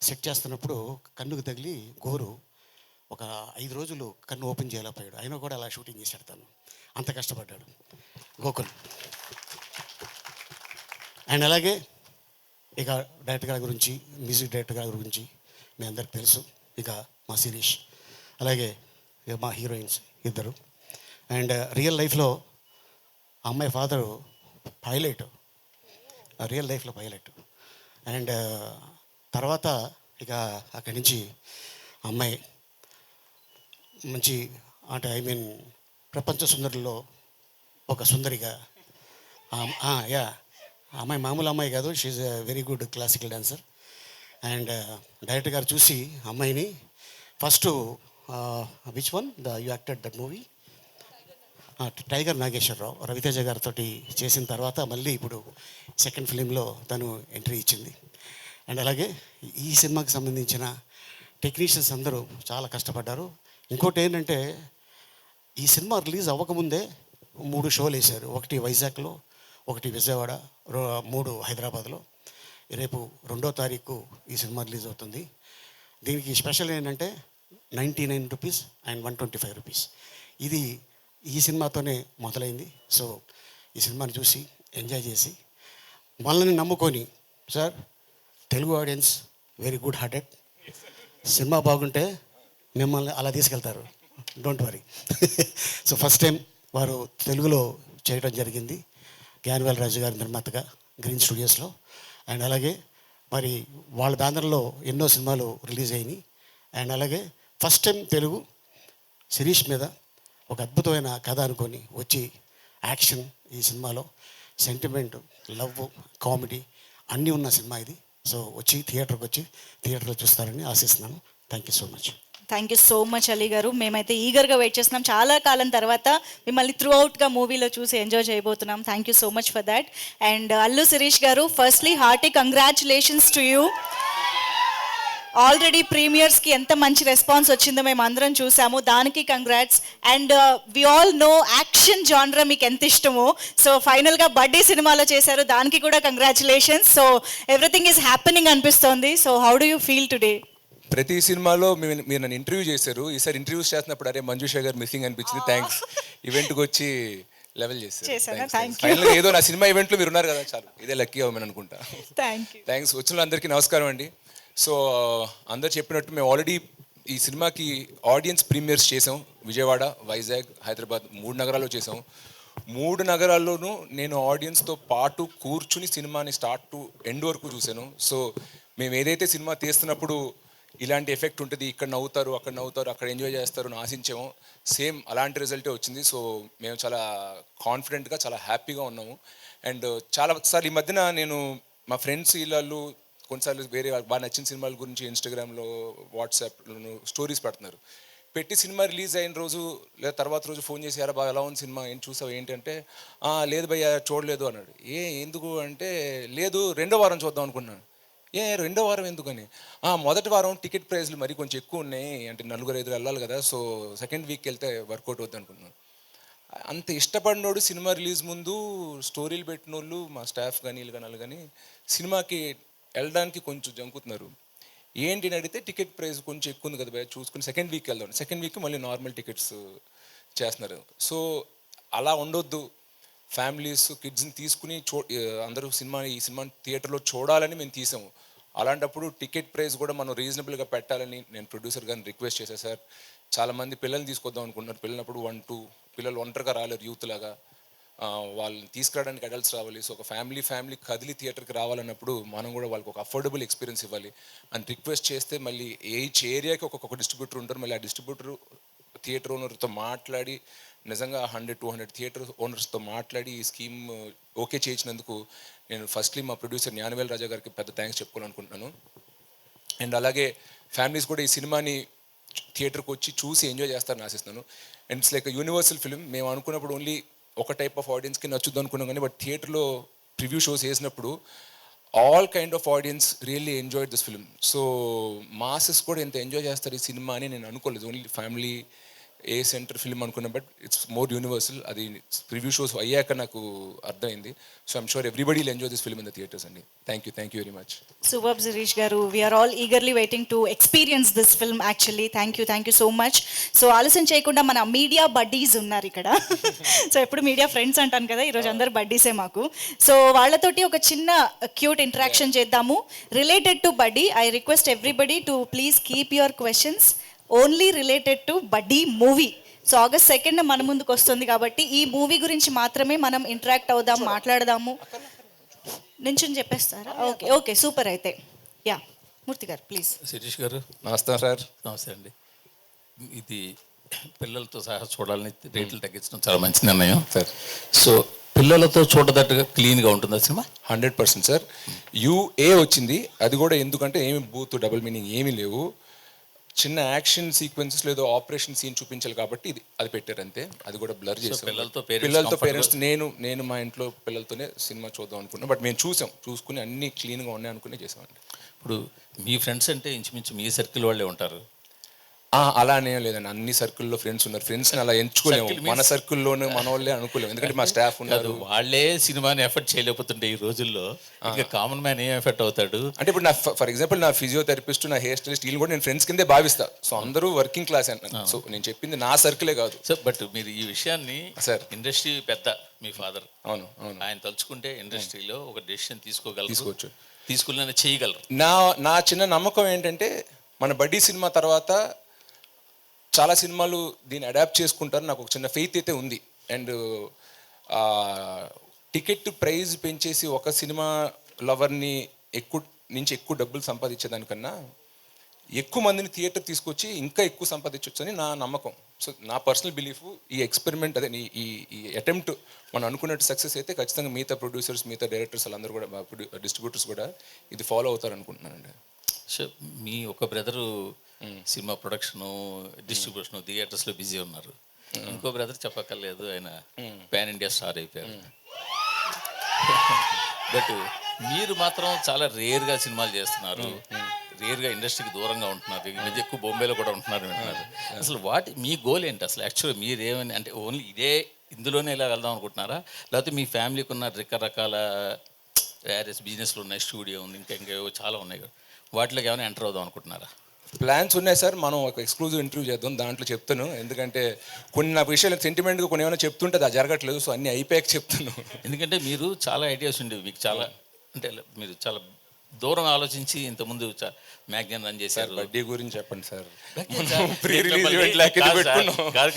సెట్ చేస్తున్నప్పుడు కన్నుకు తగిలి గోరు ఒక 5 రోజులు కన్ను ఓపెన్ చేయలేకపోయాడు. అయినా కూడా అలా షూటింగ్ చేశాడు. తను అంత కష్టపడ్డాడు గోకుల్. అండ్ అలాగే ఇక డైరెక్టర్ గారి గురించి, మ్యూజిక్ డైరెక్టర్ గారి గురించి మీ అందరికి తెలుసు. ఇక మా శిరీష్, అలాగే మా హీరోయిన్స్ ఇద్దరు. అండ్ రియల్ లైఫ్లో ఆ అమ్మాయి ఫాదరు పైలట్, రియల్ లైఫ్లో పైలట్. అండ్ తర్వాత ఇక అక్కడి నుంచి అమ్మాయి మంచి అంటే ప్రపంచ సుందరుల్లో ఒక సుందరిగా. యా, అమ్మాయి మామూలు అమ్మాయి కాదు, she's a very good classical dancer. And director గారు చూసి అమ్మాయిని first which one you acted that movie, Tiger Nageswara Rao, Ravi Teja గారితో చేసిన తర్వాత మళ్ళీ ఇప్పుడు సెకండ్ ఫిలింలో తను ఎంట్రీ ఇచ్చింది. అండ్ అలాగే ఈ సినిమాకి సంబంధించిన టెక్నీషియన్స్ అందరూ చాలా కష్టపడ్డారు. ఇంకోటి ఏంటంటే ఈ సినిమా రిలీజ్ అవ్వకముందే 3 షోలు వేశారు. ఒకటి వైజాగ్లో, ఒకటి విజయవాడ, 3 హైదరాబాద్లో. రేపు 2వ తారీఖు ఈ సినిమా రిలీజ్ అవుతుంది. దీనికి స్పెషల్ ఏంటంటే 99 రూపీస్ అండ్ 125 రూపీస్. ఇది ఈ సినిమాతోనే మొదలైంది. సో ఈ సినిమాని చూసి ఎంజాయ్ చేసి మనల్ని నమ్ముకొని sir Telugu audience very good hearted. Cinema బాగుంటే మిమ్మల్ని అలా తీసుకెళ్తారు, don't worry. So first time వారు తెలుగులో చేయడం జరిగింది జ్ఞానవేల్ రాజు గారి నిర్మాతగా గ్రీన్ స్టూడియోస్లో. అండ్ అలాగే మరి వాళ్ళ బ్యానర్లో ఎన్నో సినిమాలు రిలీజ్ అయినాయి. అండ్ అలాగే ఫస్ట్ టైం తెలుగు శిరీష్ మీద ఒక అద్భుతమైన కథ అనుకొని వచ్చి యాక్షన్, ఈ సినిమాలో సెంటిమెంట్, లవ్, కామెడీ అన్నీ ఉన్న సినిమా ఇది. సో వచ్చి థియేటర్లో చూస్తారని ఆశిస్తున్నాను. Thank you so much. Thank you so much Ali గారు. మేమైతే ఈగర్గా వెయిట్ చేస్తున్నాం. చాలా కాలం తర్వాత మిమ్మల్ని త్రూ అవుట్గా మూవీలో చూసి ఎంజాయ్ చేయబోతున్నాం. Thank you so much for that. And Allu Sirish గారు, firstly hearty congratulations to you. Already ప్రీమియర్స్కి ఎంత మంచి రెస్పాన్స్ వచ్చిందో మేము అందరం చూసాము, దానికి congrats. And we all know action genre మీకు ఎంత ఇష్టమో. సో ఫైనల్గా బడ్డీ సినిమాలో చేశారు, దానికి కూడా congratulations. So everything is happening అనిపిస్తోంది. So how do you feel today? ప్రతి సినిమాలో మీరు నన్ను ఇంటర్వ్యూ చేశారు. ఈసారి ఇంటర్వ్యూస్ చేస్తున్నప్పుడు అరే మంజుషా గారు మిస్సింగ్ అనిపించింది. థ్యాంక్స్, ఈవెంట్కి వచ్చి లెవెల్ చేశారు. ఫైనల్గా ఏదో నా సినిమా ఈవెంట్లో మీరు ఉన్నారు కదా, చాలు, ఇదే లక్కీ అవ్వమని అనుకుంటా. థ్యాంక్స్. వచ్చిన అందరికీ నమస్కారం అండి. సో అందరు చెప్పినట్టు మేము ఆల్రెడీ ఈ సినిమాకి ఆడియన్స్ ప్రీమియర్స్ చేసాం. విజయవాడ, వైజాగ్, హైదరాబాద్ 3 నగరాల్లో చేసాం. 3 నగరాల్లోనూ నేను ఆడియన్స్తో పాటు కూర్చుని సినిమాని స్టార్ట్ టు ఎండ్ వరకు చూశాను. సో మేము ఏదైతే సినిమా తీస్తున్నప్పుడు ఇలాంటి ఎఫెక్ట్ ఉంటుంది, ఇక్కడ నవ్వుతారు, అక్కడ ఎంజాయ్ చేస్తారు అని ఆశించాము, సేమ్ అలాంటి రిజల్టే వచ్చింది. సో మేము చాలా కాన్ఫిడెంట్గా, చాలా హ్యాపీగా ఉన్నాము. అండ్ చాలాసార్లు ఈ మధ్యన నేను మా ఫ్రెండ్స్ వీళ్ళు కొన్నిసార్లు వేరే బాగా నచ్చిన సినిమాల గురించి ఇన్స్టాగ్రామ్లో, వాట్సాప్లో స్టోరీస్ పెడుతున్నారు. పెట్టి సినిమా రిలీజ్ అయిన రోజు లేదా తర్వాత రోజు ఫోన్ చేసి యారా బాగా ఎలా ఉంది సినిమా, ఏం చూసావు ఏంటంటే, లేదు భయ్యా చూడలేదు అన్నాడు. ఎందుకు అంటే, లేదు 2వ వారం చూద్దాం అనుకున్నాను. 2వ వారం ఎందుకని? మొదటి వారం టికెట్ ప్రైస్లు మరి కొంచెం ఎక్కువ ఉన్నాయి, అంటే 4-5 వెళ్ళాలి కదా, సో సెకండ్ వీక్ వెళ్తే వర్కౌట్ అవుద్ది అనుకున్నాను. అంత ఇష్టపడినోడు సినిమా రిలీజ్ ముందు స్టోరీలు పెట్టిన వాళ్ళు మా స్టాఫ్ కానీ వీళ్ళు కానీ కానీ సినిమాకి వెళ్ళడానికి కొంచెం జంకుతున్నారు. ఏంటి అని అడిగితే టికెట్ ప్రైస్ కొంచెం ఎక్కువ ఉంది కదా భయ, చూసుకుని సెకండ్ వీక్ వెళ్దాం, సెకండ్ వీక్ మళ్ళీ నార్మల్ టికెట్స్ చేస్తున్నారు. సో అలా ఉండొద్దు, ఫ్యామిలీస్ కిడ్స్ని తీసుకుని అందరూ ఈ సినిమాని థియేటర్లో చూడాలని మేము తీసాము. అలాంటప్పుడు టికెట్ ప్రైస్ కూడా మనం రీజనబుల్గా పెట్టాలని నేను ప్రొడ్యూసర్ గారిని రిక్వెస్ట్ చేశాను. సార్ చాలామంది పిల్లల్ని తీసుకొద్దాం అనుకుంటున్నారు, పిల్లలప్పుడు 1-2 పిల్లలు ఒంటరిగా రాలేరు, యూత్ లాగా వాళ్ళని తీసుకురావడానికి అడల్ట్స్ రావాలి. సో ఒక ఫ్యామిలీ కదిలి థియేటర్కి రావాలన్నప్పుడు మనం కూడా వాళ్ళకి ఒక అఫోర్డబుల్ ఎక్స్పీరియన్స్ ఇవ్వాలి అని రిక్వెస్ట్ చేస్తే, మళ్ళీ ఈచ్ ఏరియాకి ఒక్కొక్క డిస్ట్రిబ్యూటర్ ఉంటారు. మళ్ళీ ఆ డిస్ట్రిబ్యూటర్ థియేటర్ ఓనర్తో మాట్లాడి నిజంగా 100-200 థియేటర్ ఓనర్స్తో మాట్లాడి ఈ స్కీమ్ ఓకే చేయించినందుకు నేను ఫస్ట్లీ మా ప్రొడ్యూసర్ జ్ఞానవేల్ రాజా గారికి పెద్ద థ్యాంక్స్ చెప్పుకోవాలనుకుంటున్నాను. అండ్ అలాగే ఫ్యామిలీస్ కూడా ఈ సినిమాని థియేటర్కి వచ్చి చూసి ఎంజాయ్ చేస్తారని ఆశిస్తున్నాను. And it's like universal film. మేము అనుకున్నప్పుడు ఓన్లీ ఒక టైప్ ఆఫ్ ఆడియన్స్కి నచ్చుద్దు అనుకున్నాం, కానీ బట్ థియేటర్లో ప్రివ్యూ షోస్ వేసినప్పుడు all kind of audience really enjoyed this film. So masses కూడా ఎంత ఎంజాయ్ చేస్తారు ఈ సినిమా అని నేను అనుకోలేదు. Only family A centre film అనుకున్నా, బట్ ఇట్స్ మోర్ యూనివర్సల్. అది ప్రివ్యూ షోస్ అయ్యాక నాకు అర్థమైంది. So I'm sure everybody will enjoy this film in the theatres అండి. Thank you very much. Super Sirish గారు, we are all eagerly waiting to experience this film actually. Thank you so much. So ఆలస్యం చేయకుండా మన media buddies ఉన్నారు ఇక్కడ. So ఎప్పుడు media friends అంటాను కదా, ఈరోజు అందరు బడ్డీసే మాకు. సో వాళ్ళతోటి ఒక చిన్న క్యూట్ ఇంటరాక్షన్ చేద్దాము రిలేటెడ్ టు బడ్డీ. I request everybody to please keep your questions only related to బడ్డీ మూవీ. సో August 2nd మన ముందుకు వస్తుంది కాబట్టి ఈ మూవీ గురించి మాత్రమే మనం ఇంటరాక్ట్ అవుదాం, మాట్లాడదాము. నించుని చెప్పేస్తారా? Okay super. అయితే యా మూర్తి గారు ప్లీజ్. శిరీష్ గారు నమస్తే సార్. నమస్తే అండి. ఇది పిల్లలతో సహా చూడాలని రేట్లు తగ్గించడం చాలా మంచి నిర్ణయం సార్. సో పిల్లలతో చూడదట్టుగా క్లీన్గా ఉంటుంది ఆ సినిమా. 100% సార్. UA వచ్చింది, అది కూడా ఎందుకంటే ఏమి బూత్ డబుల్ మీనింగ్ ఏమీ లేవు, చిన్న యాక్షన్ సీక్వెన్సెస్ లేదో ఆపరేషన్ సీన్ చూపించాలి కాబట్టి అది పెట్టారు అంతే. అది కూడా బ్లర్ చేసాం. పిల్లలతో పేరెంట్స్ నేను మా ఇంట్లో పిల్లలతోనే సినిమా చూద్దాం అనుకున్నాం, బట్ మేము చూసుకుని అన్ని క్లీన్గా ఉన్నాయి అనుకునే చేసామండి. ఇప్పుడు మీ ఫ్రెండ్స్ అంటే ఇంచుమించు మీ సర్కిల్ వాళ్ళే ఉంటారు. అలానే లేదండి, అన్ని సర్కిల్లో ఫ్రెండ్స్ ఉన్నారు. ఫ్రెండ్స్ని అలా ఎంచుకోలేము, మన సర్కిల్లోనే మన వాళ్ళే అనుకోలేము, ఎందుకంటే మా స్టాఫ్ ఉన్నారు. వాళ్ళే సినిమాని ఎఫర్ట్ చేయలేకపోతుంటే ఈ రోజుల్లో ఇంకా కామన్ మ్యాన్ ఏం ఎఫర్ట్ అవుతాడు అంటే, ఇప్పుడు నా ఫర్ ఎగ్జాంపుల్ నా ఫిజియోథెరపిస్ట్, నా హెయిర్ స్టైలిస్ట్ వీళ్ళు కూడా నేను ఫ్రెండ్స్ కిందే భావిస్తా. సో అందరూ వర్కింగ్ క్లాస్ అంటారు. సో నేను చెప్పింది నా సర్కిలే కాదు సార్. బట్ మీరు ఈ విషయాన్ని సార్, ఇండస్ట్రీ పెద్ద మీ ఫాదర్, అవును ఆయన తలుచుకుంటే ఇండస్ట్రీలో ఒక డెసిషన్ తీసుకోవచ్చు. తీసుకుని చేయగలరు. నా చిన్న నమ్మకం ఏంటంటే మన బడ్డీ సినిమా తర్వాత చాలా సినిమాలు దీన్ని అడాప్ట్ చేసుకుంటారు, నాకు ఒక చిన్న ఫెయిత్ అయితే ఉంది. అండ్ టికెట్ ప్రైస్ పెంచేసి ఒక సినిమా లవర్ని ఎక్కువ డబ్బులు సంపాదించేదానికన్నా ఎక్కువ మందిని థియేటర్ తీసుకొచ్చి ఇంకా ఎక్కువ సంపాదించవచ్చు అని నా నమ్మకం. సో నా పర్సనల్ బిలీఫ్ ఈ ఎక్స్పెరిమెంట్ అదే ఈ అటెంప్ట్ మనం అనుకున్నట్టు సక్సెస్ అయితే ఖచ్చితంగా మిగతా ప్రొడ్యూసర్స్ మిగతా డైరెక్టర్స్ వాళ్ళందరూ కూడా డిస్ట్రిబ్యూటర్స్ కూడా ఇది ఫాలో అవుతారు అనుకుంటున్నానండి. సో మీ ఒక బ్రదరు సినిమా ప్రొడక్షను డిస్ట్రిబ్యూషను థియేటర్స్లో బిజీ ఉన్నారు, ఇంకో బ్రదర్ చెప్పక్కర్లేదు, ఆయన పాన్ ఇండియా స్టార్ అయిపోయారు. బట్ మీరు మాత్రం చాలా రేర్గా సినిమాలు చేస్తున్నారు, రేర్గా ఇండస్ట్రీకి దూరంగా ఉంటున్నారు, ఈ మధ్య ఎక్కువ బొంబేలో కూడా ఉంటున్నారు వింటున్నారు. అసలు మీ గోల్ ఏంటి అసలు? యాక్చువల్గా మీరు ఏమని అంటే ఓన్లీ ఇందులోనే ఇలా వెళ్దాం అనుకుంటున్నారా, లేకపోతే మీ ఫ్యామిలీకి ఉన్న రకరకాల వేరియస్ బిజినెస్లు ఉన్నాయి, స్టూడియో ఉంది, ఇంకేవో చాలా ఉన్నాయి కదా, వాటిలోకి ఏమైనా ఎంటర్ అవుదాం అనుకుంటున్నారా? ప్లాన్స్ ఉన్నాయి సార్, మనం ఒక ఎక్స్క్లూజివ్ ఇంటర్వ్యూ చేద్దాం, దాంట్లో చెప్తాను. ఎందుకంటే కొన్ని నా విషయాలు సెంటిమెంట్గా కొన్ని ఏమైనా చెప్తుంటే అది జరగట్లేదు, సో అన్నీ అయిపోయాక చెప్తాను. ఎందుకంటే మీరు చాలా ఐడియాస్ ఉండేవి మీకు, చాలా అంటే మీరు చాలా దూరం ఆలోచించి ఇంతకుముందు మ్యాగ్జిన్ రన్ చేశారు. బడ్డీ గురించి చెప్పండి సార్.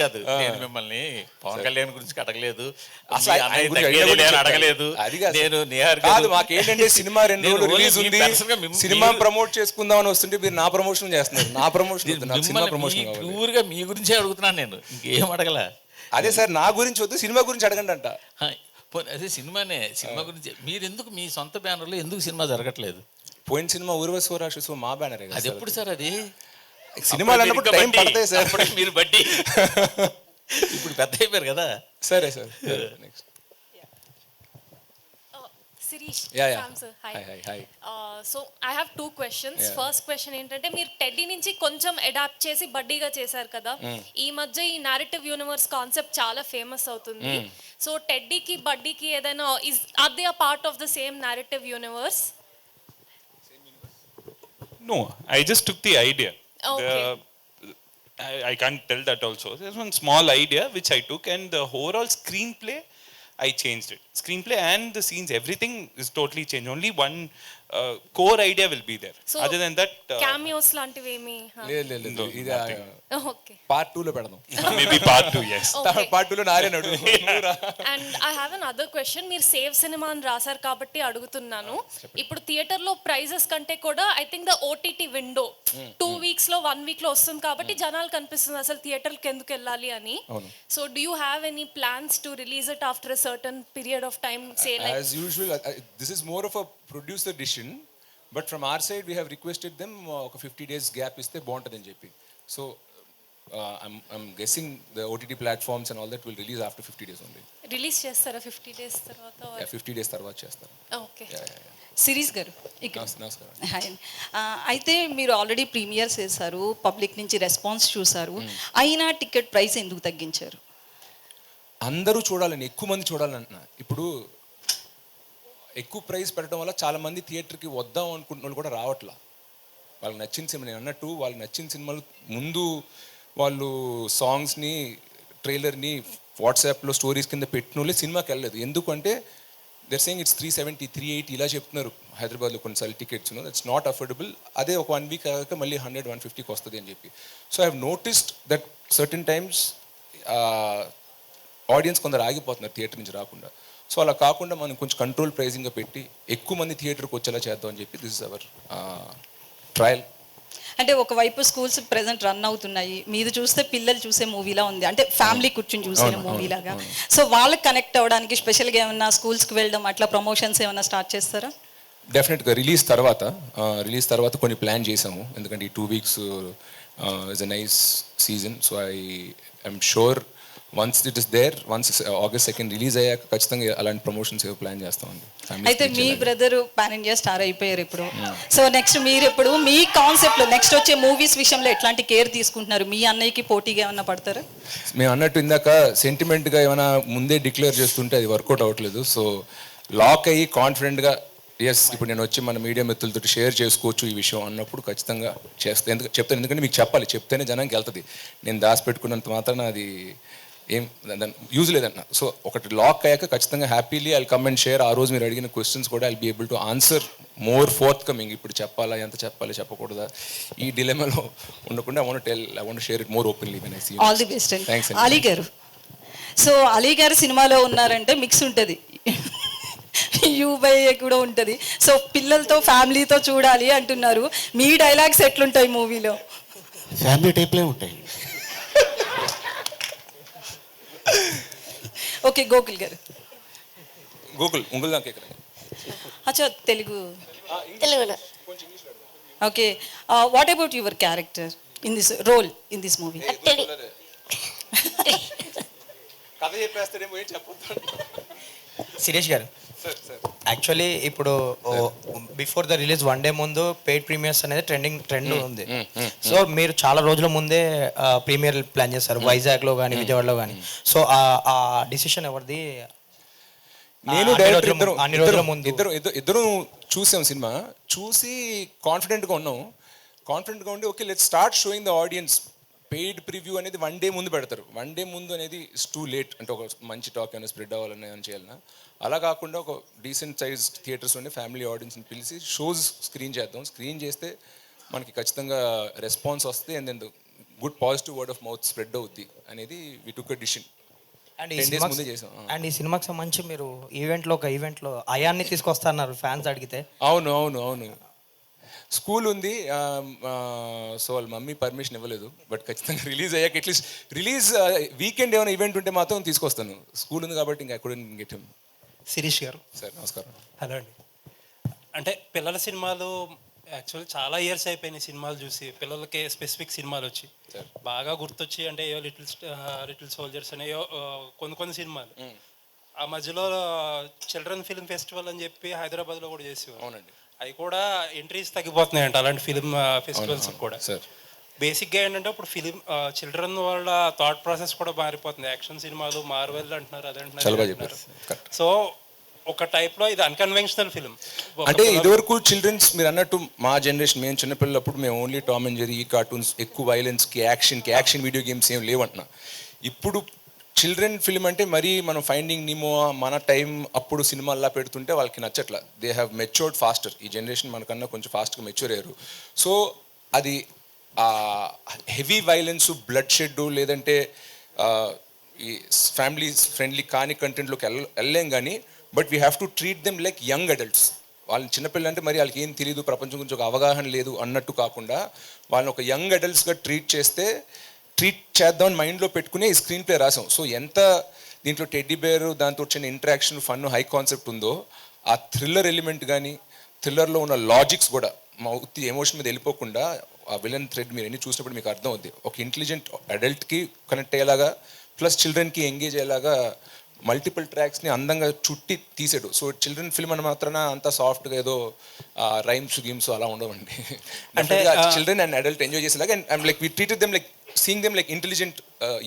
కాదు నేను మిమ్మల్ని పవన్ కళ్యాణ్ గురించి అడగలేదు, అడగలేదు. కాదు మాకేంటంటే సినిమా 2 రోజులు రిలీజ్ ఉంది, సినిమా ప్రమోట్ చేసుకుందాం అని వస్తుంటే మీరు నా ప్రమోషన్ చేస్తున్నారు. నా ప్రమోషన్ సినిమా ప్రమోషన్ ప్యూర్గా మీ గురించే అడుగుతున్నాను నేను, ఇంకేం అడగల. అదే సార్ నా గురించి వద్దు, సినిమా గురించి అడగండి అంట. అదే సినిమా గురించి మీరు ఎందుకు మీ సొంత బ్యానర్లో ఎందుకు సినిమా జరగట్లేదు? పోయిన సినిమా ఊర్వశి రాక్షసు మా బ్యానరే. అది ఎప్పుడు సార్? అది సినిమాలు అన్నప్పుడు టైం పడతాయి సార్. మీరు బట్టి ఇప్పుడు పెద్ద అయిపోయారు కదా. సరే sir. Next Sirish, Yeah. Sir. Hi. So I have 2 questions. First question ఏంటంటే మీరు టెడ్డీ నుంచి కొంచెం అడాప్ట్ చేసి బడ్డీగా చేశారు కదా, ఈ మధ్య ఈ నారేటివ్ యూనివర్స్ కాన్సెప్ట్ చాలా ఫేమస్ అవుతుంది. సో టెడ్డీకి బడ్డీకి ఏదైనా are they a part of the same narrative universe? No, I just took the idea. Okay. I can't tell that also. There's one small idea which I took, and the overall screenplay I changed it. Screenplay and the scenes, everything is totally changed. Only one core idea will be there. So, other than that, cameos లాంటివి ఏమి? లేదు ఇది okay, part 2 లో పెడదాం. maybe part 2, yes. Part 2 లో నారేనాడు. And I have another question. మీరు save సినిమా అని రాశారు కాబట్టి అడుగుతున్నాను. ఇప్పుడు థియేటర్ లో ప్రైజెస్ కంటే కూడా I think the OTT window 2 weeks లో 1 week లో వస్తుంది కాబట్టి జనాలు కనిపిస్తుంది అసలు థియేటర్కి ఎందుకు వెళ్ళాలి అని. So do you have any plans to release it after a certain period of time? Say like as usual, this is more of a producer decision, but from our side we have requested them ఒక 50 days gap ఇస్తే బాగుంటుందని చెప్పి. So I'm guessing the OTT platforms and all that will release after 50 days only. Release చేస్తారా 50 days తర్వాత? 50 days తర్వాత చేస్తారు. Okay. Series గారు నమస్కారం. హాయ్. అయితే మీరు ఆల్రెడీ ప్రీమియర్స్ చేశారు, పబ్లిక్ నుంచి రెస్పాన్స్ చూసారు, అయినా టికెట్ ప్రైస్ ఎందుకు తగ్గించారు? అందరూ చూడాలని, ఎక్కువ మంది చూడాలంటున్నా. ఇప్పుడు ఎక్కువ ప్రైస్ పెట్టడం వల్ల చాలా మంది థియేటర్కి వద్దాం అనుకుంటున్న వాళ్ళు కూడా రావట్లా. వాళ్ళకి నచ్చిన సినిమా, నేను అన్నట్టు వాళ్ళకి నచ్చిన సినిమాలు ముందు వాళ్ళు సాంగ్స్ని ట్రైలర్ని వాట్సాప్లో స్టోరీస్ కింద పెట్టిన వాళ్ళే సినిమాకి వెళ్ళలేదు. ఎందుకంటే they're saying it's 370, 380 ఇలా చెప్తున్నారు హైదరాబాద్లో కొన్నిసార్లు టికెట్స్. That's not affordable. అదే ఒక 1 week అయ్యాక మళ్ళీ 100, 150కి వస్తుంది అని చెప్పి. So I have noticed that certain times audience కొందరు ఆగిపోతున్నారు థియేటర్ నుంచి రాకుండా. సో అలా కాకుండా మనం కొంచెం కంట్రోల్ ప్రైజింగ్గా పెట్టి ఎక్కువ మంది థియేటర్కి వచ్చేలా చేద్దాం అని చెప్పి దిస్ ఇస్ అవర్ ట్రయల్. అంటే ఒకవైపు స్కూల్స్ ప్రెసెంట్ రన్ అవుతున్నాయి, మీది చూస్తే పిల్లలు చూసే మూవీలా ఉంది, అంటే ఫ్యామిలీ కూర్చొని చూసిన మూవీలాగా. సో వాళ్ళకి కనెక్ట్ అవ్వడానికి స్పెషల్గా ఏమన్నా స్కూల్స్కి వెళ్ళడం అట్లా ప్రమోషన్స్ ఏమన్నా స్టార్ట్ చేస్తారా? డెఫినెట్గా రిలీజ్ తర్వాత కొన్ని ప్లాన్ చేసాము. ఎందుకంటే ఈ 2 weeks is a nice season. So I'm sure once it is there, once August 2 release అయ్యాక ఖచ్చితంగా అలాంటి ప్రమోషన్స్ ఏవో ప్లాన్ చేస్తామండి. అయితే మీ బ్రదర్ పాన్ ఇండియా స్టార్ అయిపోయారు ఇప్పుడు. సో నెక్స్ట్ మీరు ఇప్పుడు మీ కాన్సెప్ట్లో నెక్స్ట్ వచ్చే మూవీస్ విషయంలో ఎట్లాంటి కేర్ తీసుకుంటున్నారు? మీ అన్నయ్యకి పోటీగా ఏమన్నా పడతారా? మేము అన్నట్టు ఇందాక సెంటిమెంట్గా ఏమైనా ముందే డిక్లేర్ చేస్తుంటే అది వర్కౌట్ అవ్వట్లేదు. సో లాక్ అయ్యి కాన్ఫిడెంట్గా ఎస్ ఇప్పుడు నేను వచ్చి మన మీడియా మిత్రులతో షేర్ చేసుకోవచ్చు ఈ విషయం అన్నప్పుడు ఖచ్చితంగా చెప్తాను. ఎందుకంటే మీకు చెప్తేనే జనానికి వెళ్తుంది. నేను దాచిపెట్టుకున్నంత మాత్రాన అది ఏం దాని యూజ్ లేదన్న. సో ఒకటి లాక్ అయ్యాక ఖచ్చితంగా happily I come and share. ఆ రోజు మీరు అడిగిన క్వశ్చన్స్ కూడా I be able to answer more forthcoming. ఇప్పుడు చెప్పాలా, ఎంత చెప్పాలి, చెప్పకూడదా, ఈ డిలెమాలో ఉండకుండా I want share it more openly when I see. All the best అండి. థ్యాంక్స్. అలీ గారు, సో అలీ గారు సినిమాలో ఉన్నారంటే మిక్స్ ఉంటుంది, యూబై కూడా ఉంటుంది. సో పిల్లలతో ఫ్యామిలీతో చూడాలి అంటున్నారు. మీ డైలాగ్స్ ఎట్లుంటాయి మూవీలో? ఫ్యామిలీ టైప్లే ఉంటాయి. ఓకే, గోకుల్ గారు. గోకుల్ ఉంగుల్ దాకా ఇక్కడ. అచ్చా, తెలుగు. తెలుగులో. Okay, what about your character in this role in this movie? కథ చెప్పేస్తాడేమో, ఏం చెప్పొద్దు. శిరీష్ గారు, యాక్చువల్లీ ఇప్పుడు బిఫోర్ ద రిలీజ్ 1 డే ముందు పెయిడ్ ప్రీమియర్స్ అనేది ట్రెండ్ ఉంది. సో మీరు చాలా రోజుల ముందే ప్రీమియర్ ప్లాన్ చేస్తారు, వైజాగ్లో కానీ విజయవాడలో కానీ. సో ఆ డిసిషన్ ఎవరిది? నేను డైరెక్టర్ అన్ని రోజుల ముందు ఇద్దరు చూసాం సినిమా, చూసి కాన్ఫిడెంట్గా ఉండి okay let's start showing the audience. Paid preview అనేది 1 డే ముందు పెడతారు. 1 డే ముందు అనేది ఇట్స్ టూ లేట్. అంటే ఒక మంచి టాక్ ఏమైనా స్ప్రెడ్ అవ్వాలని అని చేయాలన్నా, అలా కాకుండా ఒక డీసెంట్ సైజ్ థియేటర్స్ ఉండే ఫ్యామిలీ ఆడియన్స్ని పిలిచి షోస్ స్క్రీన్ చేద్దాం. స్క్రీన్ చేస్తే మనకి ఖచ్చితంగా రెస్పాన్స్ వస్తుంది and then good positive word of mouth spread అవుద్ది అనేది వి టుక్ అ డిసిషన్. అండ్ ఈ సినిమాకి సంబంధించి మీరు ఒక ఈవెంట్లో అయాన్ని తీసుకొస్తున్నారు ఫ్యాన్స్ అడిగితే. అవును స్కూల్ ఉంది. సో వాళ్ళ మమ్మీ పర్మిషన్ ఇవ్వలేదు. బట్ ఖచ్చితంగా రిలీజ్ అయ్యాక అట్లీస్ట్ రిలీజ్ వీకెండ్ ఏమైనా ఈవెంట్ ఉంటే మాత్రం తీసుకొస్తాను. స్కూల్ ఉంది కాబట్టి ఇంకా అక్కడ గెట్ హిమ్. శిరీష్ గారు సార్ నమస్కారం. హలో అండి. అంటే పిల్లల సినిమాలు యాక్చువల్లీ చాలా ఇయర్స్ అయిపోయినాయి సినిమాలు చూసి, పిల్లలకి స్పెసిఫిక్ సినిమాలు వచ్చి బాగా గుర్తొచ్చి, అంటే ఏవో లిటిల్ సోల్జర్స్ అనేయో కొన్ని సినిమాలు. ఆ మధ్యలో చిల్డ్రన్ ఫిల్మ్ ఫెస్టివల్ అని చెప్పి హైదరాబాద్లో కూడా చేసేవారు. అవునండి. అవి కూడా ఎంట్రీస్ తగ్గిపోతున్నాయంట అలాంటి ఫిలిం ఫెస్టివల్స్ కూడా. బేసిక్గా ఏంటంటే ఇప్పుడు ఫిలిం చిల్డ్రన్ వాళ్ళ థాట్ ప్రాసెస్ కూడా మారిపోతుంది. యాక్షన్ సినిమాలు మార్వెల్ అంటున్నారు, అదంటున్నారు. సో ఒక టైప్లో ఇది అన్కన్వెన్షనల్ ఫిలిం. అంటే ఇదివరకు చిల్డ్రన్స్ మీరు అన్నట్టు మా జనరేషన్, మేము చిన్నపిల్లలప్పుడు మేము ఓన్లీ టామ్ అండ్ జెర్రీ, ఈ కార్టూన్స్, ఎక్కువ వైలెన్స్కి యాక్షన్ వీడియో గేమ్స్ ఏం లేవంటున్నా. ఇప్పుడు చిల్డ్రన్ ఫిల్మ్ అంటే మరీ మనం ఫైండింగ్ నిమో మన టైం అప్పుడు సినిమాల్లా పెడుతుంటే వాళ్ళకి నచ్చట్లా. They have matured faster. ఈ జనరేషన్ మనకన్నా కొంచెం ఫాస్ట్గా మెచ్యూర్ అయ్యారు. సో అది హెవీ వైలెన్స్, బ్లడ్ షెడ్, లేదంటే ఈ ఫ్యామిలీ ఫ్రెండ్లీ కాని కంటెంట్లోకి వెళ్ళలేం కానీ, but we have to treat them like young adults. వాళ్ళని చిన్నపిల్లలు అంటే మరి వాళ్ళకి ఏం తెలియదు, ప్రపంచం గురించి ఒక అవగాహన లేదు అన్నట్టు కాకుండా వాళ్ళని ఒక యంగ్ అడల్ట్స్గా ట్రీట్ చేద్దామని మైండ్లో పెట్టుకుని ఈ స్క్రీన్ ప్లే రాసాం. సో ఎంత దీంట్లో టెడ్డీ బేర్, దాంతో వచ్చిన ఇంటరాక్షన్, ఫన్, హై కాన్సెప్ట్ ఉందో, ఆ థ్రిల్లర్ ఎలిమెంట్ కానీ, థ్రిల్లర్లో ఉన్న లాజిక్స్ కూడా మా ఉత్తి ఎమోషన్ మీద వెళ్ళిపోకుండా ఆ విలన్ థ్రెడ్ మీరు ఎన్ని చూసినప్పుడు మీకు అర్థం అవుద్ది. ఒక ఇంటెలిజెంట్ అడల్ట్కి కనెక్ట్ అయ్యేలాగా, ప్లస్ చిల్డ్రన్కి ఎంగేజ్ అయ్యేలాగా మల్టిపుల్ ట్రాక్స్ని అందంగా చుట్టి తీసాడు. సో చిల్డ్రన్ ఫిల్మ్ అని మాత్రాన అంత సాఫ్ట్గా ఏదో రైమ్స్ గేమ్స్ అలా ఉండవండి. అంటే చిల్డ్రన్ అండ్ అడల్ట్ ఎంజాయ్ చేసేలాగా, and like we treated them like seeing them like intelligent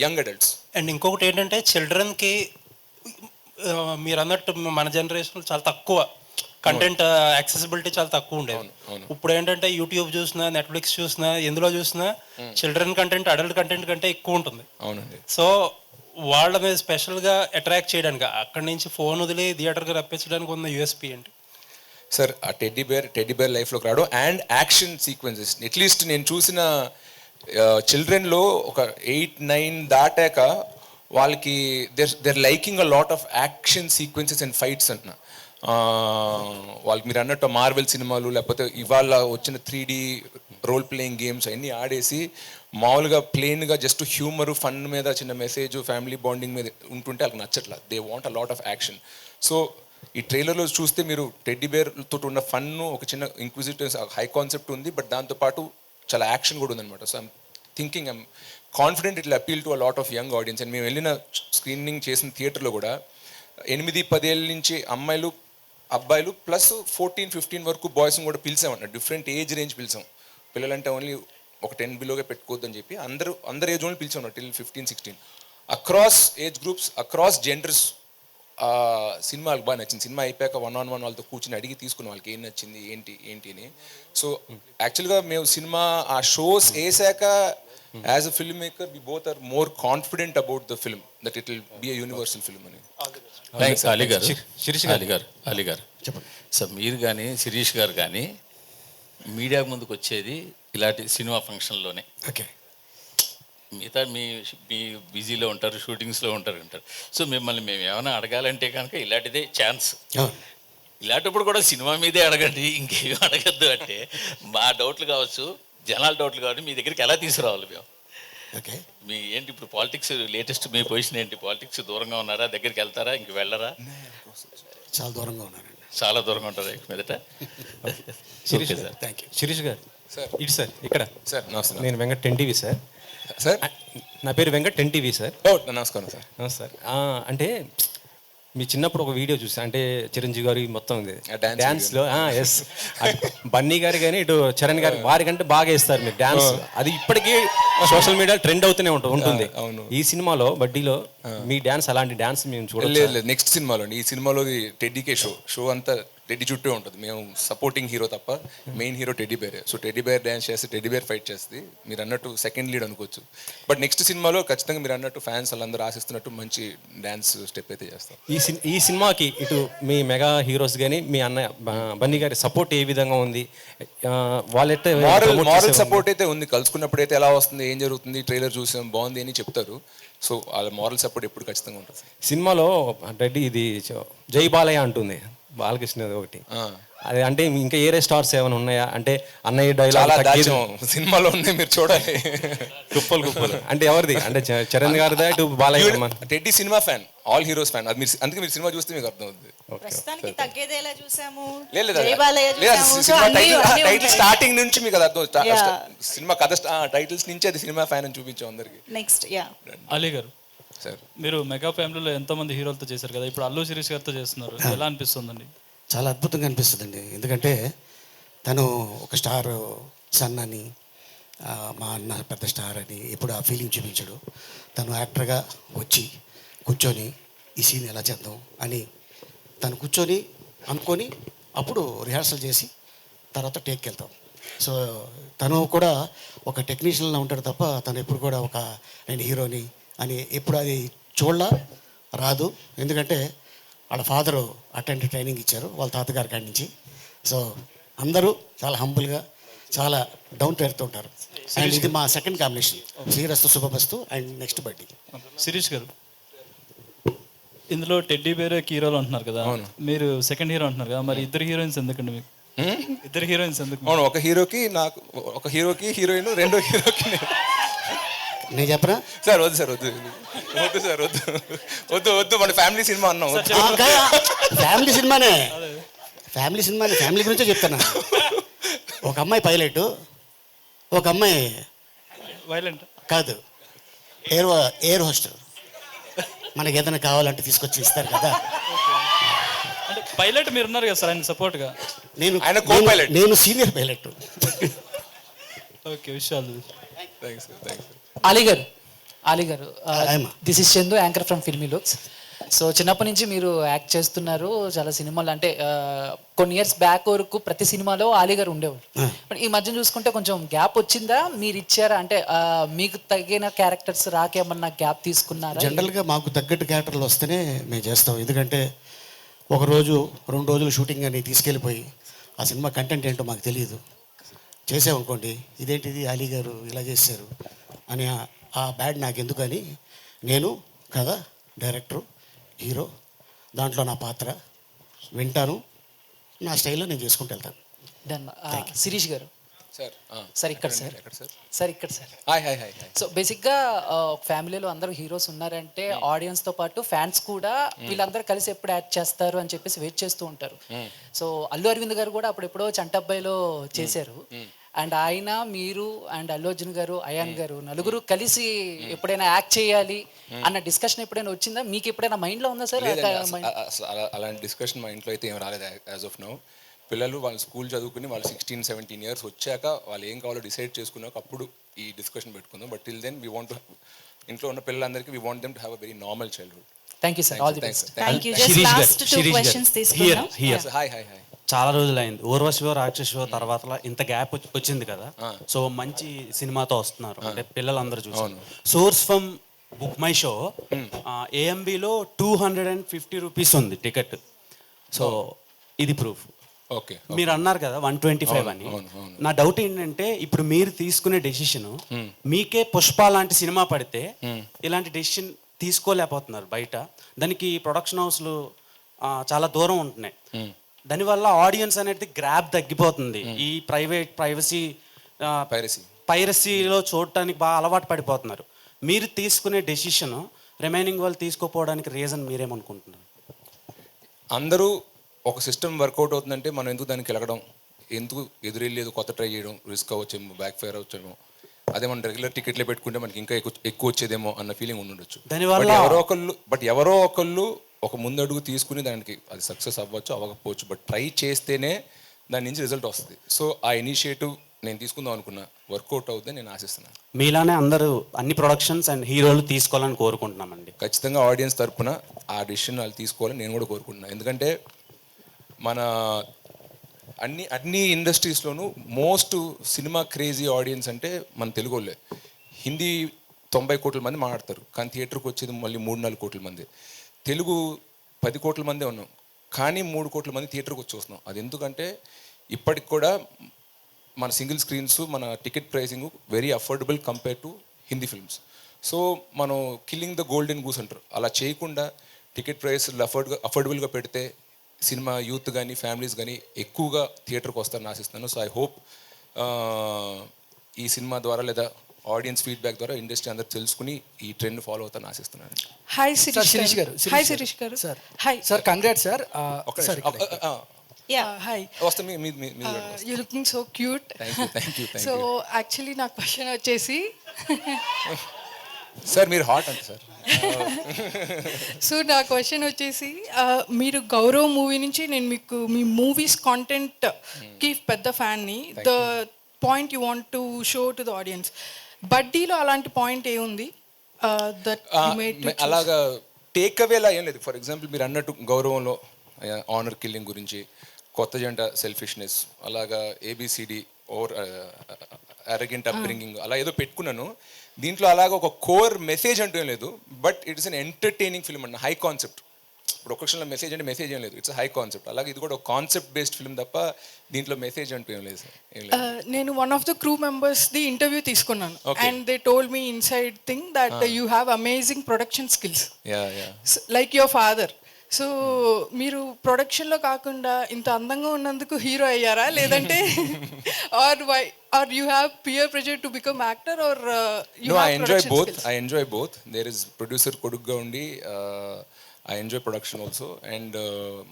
young adults. And ఇంకొకటి ఏంటంటే చిల్డ్రన్కి మీరు అన్నట్టు మన జనరేషన్లో చాలా తక్కువ కంటెంట్ యాక్సెసిబిలిటీ చాలా తక్కువ ఉండేది. ఇప్పుడు ఏంటంటే యూట్యూబ్ చూసినా, నెట్ఫ్లిక్స్ చూసినా, ఎందులో చూసినా చిల్డ్రన్ కంటెంట్ అడల్ట్ కంటెంట్ కంటే ఎక్కువ ఉంటుంది. అవునండి. సో వాళ్ళ మీద స్పెషల్గా అట్రాక్ట్ చేయడానికి, అక్కడి నుంచి ఫోన్ వదిలి థియేటర్కి రప్పించడానికి ఉన్న యూఎస్పీ ఏంటి? సార్ ఆ టెడ్డీ బేర్ లైఫ్లోకి రావడం అండ్ యాక్షన్ సీక్వెన్సెస్. అట్లీస్ట్ నేను చూసిన చిల్డ్రన్లో ఒక 8-9 దాటాక వాళ్ళకి they're liking a lot of action sequences and fights అంటున్నా. వాళ్ళకి మీరు అన్నట్టు మార్వెల్ సినిమాలు, లేకపోతే ఇవాళ వచ్చిన 3D రోల్ ప్లేయింగ్ గేమ్స్ అన్నీ ఆడేసి మామూలుగా ప్లెయిన్గా జస్ట్ హ్యూమర్, ఫన్ మీద చిన్న మెసేజ్, ఫ్యామిలీ బాండింగ్ మీద ఉంటుంటే వాళ్ళకి నచ్చట్లా. They want a lot of action. So ఈ ట్రైలర్లో చూస్తే మీరు టెడ్డీ బేర్తో ఉన్న ఫన్, ఒక చిన్న ఇంక్విజిటివ్ హై కాన్సెప్ట్ ఉంది, బట్ దాంతోపాటు చాలా యాక్షన్ కూడా ఉందన్నమాట. So I'm confident it will appeal to a lot of young audience. And మేము వెళ్ళిన స్క్రీనింగ్ చేసిన థియేటర్లో కూడా 8-10 ఏళ్ళ నుంచి అమ్మాయిలు, అబ్బాయిలు ప్లస్ 14-15 వరకు బాయ్స్ని కూడా పిలిచామన్నమాట. డిఫరెంట్ ఏజ్ రేంజ్ పిలిచాం. పిల్లలంటే ఓన్లీ ఒక 10 బిలోగా పెట్టుకోవద్దని చెప్పి అందరు ఏజ్ వాళ్ళు పిలిచాం till 15-16. Across age groups, across genders సినిమాలకు బాగా నచ్చింది. సినిమా అయిపోయాక 1-on-1 వాళ్ళతో కూర్చొని అడిగి తీసుకున్న వాళ్ళకి ఏం నచ్చింది ఏంటి అని. సో యాక్చువల్గా మేము సినిమా ఆ షోస్ వేసాక as a filmmaker we both are more confident about the film that it will be a universal film అని. థ్యాంక్స్ అలీ గారు. అలీ గారు చెప్పండి సార్. మీరు కానీ శిరీష్ గారు కానీ మీడియా ముందుకు వచ్చేది ఇలాంటి సినిమా ఫంక్షన్లోనే. ఓకే. మిగతా మీ బిజీలో ఉంటారు, షూటింగ్స్లో ఉంటారు. సో మిమ్మల్ని మేము ఏమైనా అడగాలంటే కనుక ఇలాంటిదే ఛాన్స్. ఇలాంటప్పుడు కూడా సినిమా మీదే అడగండి, ఇంకేం అడగద్దు అంటే మా డౌట్లు కావచ్చు, జనాల డౌట్లు కావచ్చు, మీ దగ్గరికి ఎలా తీసుకురావాలి మేము? ఓకే. మీ ఏంటి ఇప్పుడు పాలిటిక్స్ లేటెస్ట్ మీ పొజిషన్ ఏంటి? పాలిటిక్స్ దూరంగా ఉన్నారా, దగ్గరికి వెళ్తారా, ఇంక వెళ్ళరా? చాలా దూరంగా ఉన్నారండి. చాలా దూరంగా ఉంటారా ఇక మీదట? Sirish sir thank you. Sirish గారు సార్ ఇటు సార్ ఇక్కడ సార్. నమస్తే. నేను వెంకట్ 10TV సార్. సార్ నా పేరు వెంకట్ 10TV సార్. నమస్కారం సార్. నమస్తే. అంటే మీ చిన్నప్పుడు ఒక వీడియో చూసా, అంటే చిరంజీవి గారి మొత్తం డ్యాన్స్లో ఎస్ బన్నీ గారు కానీ ఇటు చరణ్ గారి వారికంటే బాగా వేస్తారు మీరు డ్యాన్స్. అది ఇప్పటికీ సోషల్ మీడియా ట్రెండ్ అవుతూనే ఉంటుంది. ఈ సినిమాలో బడ్డీలో మీ డ్యాన్స్ అలాంటి డ్యాన్స్ మేము చూడలేదు. నెక్స్ట్ సినిమాలో ఈ సినిమాలో టెడ్డీకే షో అంతా టెడ్డీ చుట్టూ ఉంటుంది. మేము సపోర్టింగ్ హీరో తప్ప మెయిన్ హీరో టెడ్డీ బేరే. సో టెడ్డీ బేర్ డ్యాన్స్ చేస్తే టెడ్డీ బేర్ ఫైట్ చేస్తుంది. మీరు అన్నట్టు సెకండ్ లీడ్ అనుకోవచ్చు. బట్ నెక్స్ట్ సినిమాలో ఖచ్చితంగా మీరు అన్నట్టు ఫ్యాన్స్ వాళ్ళందరూ ఆశిస్తున్నట్టు మంచి డ్యాన్స్ స్టెప్ అయితే చేస్తాం. ఈ సినిమాకి ఇటు మీ మెగా హీరోస్ కానీ మీ అన్నయ్య బన్నీ గారి సపోర్ట్ ఏ విధంగా ఉంది? వాళ్ళైతే మారల్ సపోర్ట్ అయితే ఉంది. కలుసుకున్నప్పుడు అయితే ఎలా వస్తుంది, ఏం జరుగుతుంది, ట్రైలర్ చూసాం బాగుంది అని చెప్తారు. సో వాళ్ళ మారల్ సపోర్ట్ ఎప్పుడు ఖచ్చితంగా ఉంటుంది. సినిమాలో రెడ్డి ఇది జై బాలయ్య అంటుంది బాలకృష్ణ ఒకటి. అది అంటే ఇంకా ఏరే స్టార్స్ ఏమైనా ఉన్నాయా? అంటే అన్నయ్య డైలాగ్ సినిమాలో ఉన్నాయి, మీరు చూడాలి. కుప్పలు అంటే ఎవరిది? అంటే చరణ్ గారిదా ఇటు Balayya? Teddy cinema fan, all heroes fan. అది మీరు అందుకే మీరు సినిమా చూస్తే మీకు అర్థం అవుతుంది. ప్రస్తుతానికి తగ్గేదేలా చూసాము, లేదు జై బాలయ్య చూసాము. సో టైటిల్ స్టార్టింగ్ నుంచి మీకు అది అర్థం. సినిమా కథ టైటిల్స్ నుంచి అది సినిమా ఫ్యాన్ అని చూపించాం అందరికి. నెక్స్ట్ అలీ గారు సార్, మీరు మెగా ఫ్యామిలీలో ఎంతోమంది హీరోలతో చేశారు కదా, ఇప్పుడు అల్లు శిరీష్ గారితో చేస్తున్నారు, ఎలా అనిపిస్తుందండి? చాలా అద్భుతంగా అనిపిస్తుందండి. ఎందుకంటే తను ఒక స్టార్ సన్ అని, మా అన్న పెద్ద స్టార్ అని ఎప్పుడు ఆ ఫీలింగ్ చూపించాడు. తను యాక్టర్గా వచ్చి కూర్చొని ఈ సీన్ ఎలా చేద్దాం అని తను కూర్చొని అనుకొని అప్పుడు రిహార్సల్ చేసి తర్వాత టేక్కి వెళ్తాం. సో తను కూడా ఒక టెక్నీషియన్లా ఉంటాడు తప్ప తను ఎప్పుడు కూడా ఒక నేను హీరోని అని ఎప్పుడు అది చూడలా రాదు. ఎందుకంటే వాళ్ళ ఫాదరు అటెండ్ ట్రైనింగ్ ఇచ్చారు వాళ్ళ తాతగారి కాడి నుంచి. సో అందరూ చాలా హంబుల్గా చాలా డౌన్ టు ఎర్త్ ఉంటారు. అండ్ ఇది మా second combination, Srirastu Subhamastu and next బడ్డీ. శిరీష్ గారు, ఇందులో టెడ్డీ బేరే హీరోలు అంటున్నారు కదా, మీరు సెకండ్ హీరో అంటున్నారు కదా, మరి ఇద్దరు హీరోయిన్స్ ఎందుకండి మీకు? ఇద్దరు హీరోయిన్స్ ఎందుకు? అవును, ఒక హీరోకి నాకు, ఒక హీరోకి హీరోయిన్, రెండో హీరోకి నేను చెప్పరా సార్? వద్దు సార్, వద్దు సార్, వద్దు మన ఫ్యామిలీ సినిమా అన్నాం. ఫ్యామిలీ సినిమానే, ఫ్యామిలీ గురించే చెప్తాను. ఒక అమ్మాయి పైలట్, ఒక అమ్మాయి వైలెంట్ కాదు ఎయిర్ హోస్టర్. మనకి ఏదైనా కావాలంటే తీసుకొచ్చి ఇస్తారు కదా. అంటే పైలట్ మీరు ఉన్నారు కదా సార్ ఆయన సపోర్ట్గా? నేను సీనియర్ పైలట్. ఓకే, విషయాలు. అలీ గారు this is Chandu, anchor from filmy looks. So చిన్నప్పటి నుంచి మీరు యాక్ట్ చేస్తున్నారు చాలా సినిమాలు. అంటే కొన్ని ఇయర్స్ బ్యాక్ వరకు ప్రతి సినిమాలో అలీ గారు ఉండేవాళ్ళు. బట్ ఈ మధ్య చూసుకుంటే కొంచెం గ్యాప్ వచ్చిందా? మీరు ఇచ్చారా? అంటే మీకు తగిన క్యారెక్టర్స్ రాకేమన్నా గ్యాప్ తీసుకున్నారా? జనరల్గా మాకు తగ్గట్టు క్యారెక్టర్లు వస్తేనే మేము చేస్తాం. ఎందుకంటే ఒక రోజు 2 రోజులు షూటింగ్ అని తీసుకెళ్ళిపోయి ఆ సినిమా కంటెంట్ ఏంటో మాకు తెలియదు. చేసామనుకోండి, ఇదేంటిది అలీ గారు ఇలా చేశారు అని ఆ బ్యాడ్ నాకు ఎందుకని నేను కథ, డైరెక్టరు, హీరో, దాంట్లో నా పాత్ర వింటాను, నా స్టైల్లో నేను చేసుకుంటూ వెళ్తాను. శిరీష్ గారు సార్ ఇక్కడ sir. Hi hi hi. So బేసిక్గా ఫ్యామిలీలో అందరూ హీరోస్ ఉన్నారంటే ఆడియన్స్తో పాటు ఫ్యాన్స్ కూడా వీళ్ళందరూ కలిసి ఎప్పుడు యాక్ట్ చేస్తారు అని చెప్పేసి వెయిట్ చేస్తూ ఉంటారు. సో అల్లు అరవింద్ గారు కూడా అప్పుడెప్పుడో చంటబ్బాయిలో చేశారు. అండ్ ఆయన, మీరు అండ్ అల్లు అర్జున్ గారు, అయాన్ గారు నలుగురు కలిసి ఎప్పుడైనా యాక్ట్ చేయాలి అన్న డిస్కషన్ ఎప్పుడైనా వచ్చిందా? మీకు ఎప్పుడైనా మైండ్లో ఉందా సార్? అలాంటి డిస్కషన్ మా ఇంట్లో అయితే ఏం రాలేదు యాజ్ ఆఫ్ నౌ. పిల్లలు వాళ్ళు స్కూల్ చదువుకుని వాళ్ళు 16-17 ఇయర్స్ వచ్చాక వాళ్ళు ఏం కావాలో డిసైడ్ చేసుకున్నాక అప్పుడు ఈ డిస్కషన్ పెట్టుకుందాం. But till then we want ఇంట్లో ఉన్న పిల్లలందరికీ we want them to have a very normal childhood. Thank you sir, all the best. Thank you. Just last 2 questions తీసుకుందాం. Hi hi hi. చాలా రోజులైంది. ఊర్వశివో రాక్షసో తర్వాత ఇంత గ్యాప్ వచ్చింది కదా. సో మంచి సినిమాతో వస్తున్నారు అంటే పిల్లలందరూ చూసారు. Source from BookMyShow ఏఎంబిలో 250 రూపీస్ ఉంది టికెట్. సో ఇది ప్రూఫ్. ఓకే, మీరు అన్నారు కదా 125 అని. నా డౌట్ ఏంటంటే ఇప్పుడు మీరు తీసుకునే డెసిషన్, మీకే పుష్ప లాంటి సినిమా పడితే ఇలాంటి డెసిషన్ తీసుకోలేకపోతున్నారు బయట. దానికి ప్రొడక్షన్ హౌస్లు చాలా దూరం ఉంటున్నాయి. దానివల్ల ఆడియన్స్ అనేది గ్రాప్ తగ్గిపోతుంది. ఈ పైరసీలో చూడటానికి బాగా అలవాటు పడిపోతున్నారు. మీరు తీసుకునే డెసిషన్ రిమైనింగ్ వాళ్ళు తీసుకోపోవడానికి రీజన్ మీరేమనుకుంటున్నారు? అందరూ ఒక సిస్టమ్ వర్కౌట్ అవుతుందంటే మనం ఎందుకు దానికి వెళ్ళడం, ఎందుకు ఎదురెళ్ళేది కొత్త ట్రై చేయడం, రిస్క్ అవ్వచ్చేమో, బ్యాక్ ఫైర్ అవ్వచ్చేమో, అదే మనం రెగ్యులర్ టికెట్లే పెట్టుకుంటే మనకి ఇంకా ఎక్కువ వచ్చేదేమో అన్న ఫీలింగ్ ఉండొచ్చు. దానివల్ల ఎవరో ఒకళ్ళు ఒక ముందడుగు తీసుకుని దానికి అది సక్సెస్ అవ్వచ్చు, అవ్వకపోవచ్చు, బట్ ట్రై చేస్తేనే దాని నుంచి రిజల్ట్ వస్తుంది. సో ఆ ఇనిషియేటివ్ నేను తీసుకుందాం అనుకున్నా, వర్కౌట్ అవుతుందని నేను ఆశిస్తున్నాను. మీలానే అందరూ అన్ని ప్రొడక్షన్స్ అండ్ హీరోలు తీసుకోవాలని కోరుకుంటున్నామండి. ఖచ్చితంగా ఆడియన్స్ తరపున ఆ డిసిషన్ వాళ్ళు తీసుకోవాలని నేను కూడా కోరుకుంటున్నాను. ఎందుకంటే మన అన్ని ఇండస్ట్రీస్లోనూ మోస్ట్ సినిమా క్రేజీ ఆడియన్స్ అంటే మన తెలుగు వాళ్ళే. హిందీ 90 కోట్ల మంది మాట్లాడతారు, కానీ థియేటర్కి వచ్చేది మళ్ళీ 3-4 కోట్ల మంది. తెలుగు 10 కోట్ల మందే ఉన్నాం, కానీ 3 కోట్ల మంది థియేటర్కి వచ్చి వస్తున్నాం. అది ఎందుకంటే ఇప్పటికి కూడా మన సింగిల్ స్క్రీన్స్, మన ticket pricing very affordable compare to Hindi films. So మనం కిల్లింగ్ ద గోల్డెన్ గూస్ అంటారు, అలా చేయకుండా టికెట్ ప్రైస్ అఫోర్డబుల్గా పెడితే సినిమా యూత్ కానీ ఫ్యామిలీస్ కానీ ఎక్కువగా థియేటర్కి వస్తారని ఆశిస్తున్నాను. సో ఐ హోప్ ఈ సినిమా ద్వారా లేదా ఆడియన్స్ ఫీడ్బ్యాక్ ద్వారా ఇండస్ట్రీ అందరూ తెలుసుకుని ఈ ట్రెండ్ ఫాలో అవుతారని ఆశిస్తున్నాను. హాయ్ శిరీష్ గారు. హాయ్ శిరీష్ గారు. Sir hi sir, congrats sir. Hi, వస్తాను. You looking so cute. So actually నా క్వశ్చన్ వచ్చేసి సార్ మీరు హాట్ అంటే సార్. సో నా క్వశ్చన్ వచ్చేసి మీరు గౌరవ్ మూవీ నుంచి నేను మీకు మీ మూవీస్ కాంటెంట్కి పెద్ద ఫ్యాన్ని. The point you want to show to the audience, బడ్డీలో అలాంటి పాయింట్ ఏముంది? అలాగా టేక్ అవేలా ఏం లేదు. ఫర్ ఎగ్జాంపుల్ మీరు అన్నట్టు గౌరవంలో ఆనర్ కిల్లింగ్ గురించి, కొత్త జంట సెల్ఫిష్నెస్, అలాగా ఏబిసిడి ఓర్ అరగెంట్ అప్బ్రింగింగ్ అలా ఏదో పెట్టుకున్నాను. దీంట్లో అలాగ ఒక కోర్ మెసేజ్ అంటూ ఏం లేదు, but it is an entertaining film అన్న, హై కాన్సెప్ట్. ఇప్పుడు ఒక క్షణంలో మెసేజ్ అంటే మెసేజ్ ఏం లేదు, ఇట్స్ హై కాన్సెప్ట్. అలాగే ఇది కూడా ఒక కాన్సెప్ట్ బేస్డ్ ఫిల్మ్ తప్ప దీంట్లో మెసేజ్ అంటూ ఏం లేదు సార్. నేను one of the crew members the interview తీసుకున్నాను, and they told me inside thing that you have amazing production skills like your father. So మీరు ప్రొడక్షన్లో కాకుండా ఇంత అందంగా ఉన్నందుకు హీరో అయ్యారా, లేదంటే or you have peer pressure to become actor, or you have production skills? I enjoy both. There is producer కొడుకుగా ఉండి I enjoy production also, and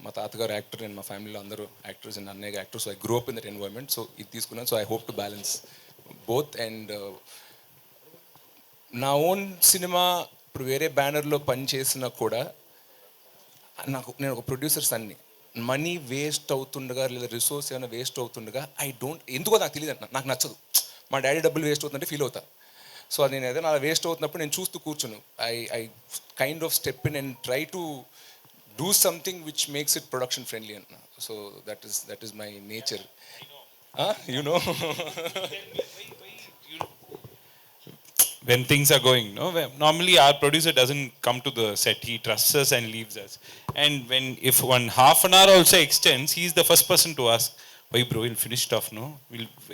మా తాతగారు యాక్టర్ అండ్ మా ఫ్యామిలీలో అందరూ యాక్టర్స్ అండ్ అన్నయ్య actors. So I grow up in that environment. So ఇది తీసుకున్నాను. So I hope to balance both. And నా ఓన్ సినిమా ఇప్పుడు వేరే బ్యానర్లో పని చేసినా కూడా నేను ఒక ప్రొడ్యూసర్ సన్ని, మనీ వేస్ట్ అవుతుండగా లేదా రిసోర్స్ ఏమైనా వేస్ట్ అవుతుండగా ఎందుకో నాకు తెలియదు, నాకు నచ్చదు. మా డాడీ డబ్బులు వేస్ట్ అవుతుందంటే ఫీల్ అవుతా. సో అది నేను ఏదైనా అలా వేస్ట్ అవుతున్నప్పుడు నేను చూస్తూ కూర్చును. I kind of step in and try to do something which makes it production friendly అన్న. So that is my nature. You know when things are going, no, normally our producer doesn't come to the set, he trusts us and leaves us. And if one half an hour also extends, he's the first person to ask, why bro, we'll finish it off, no,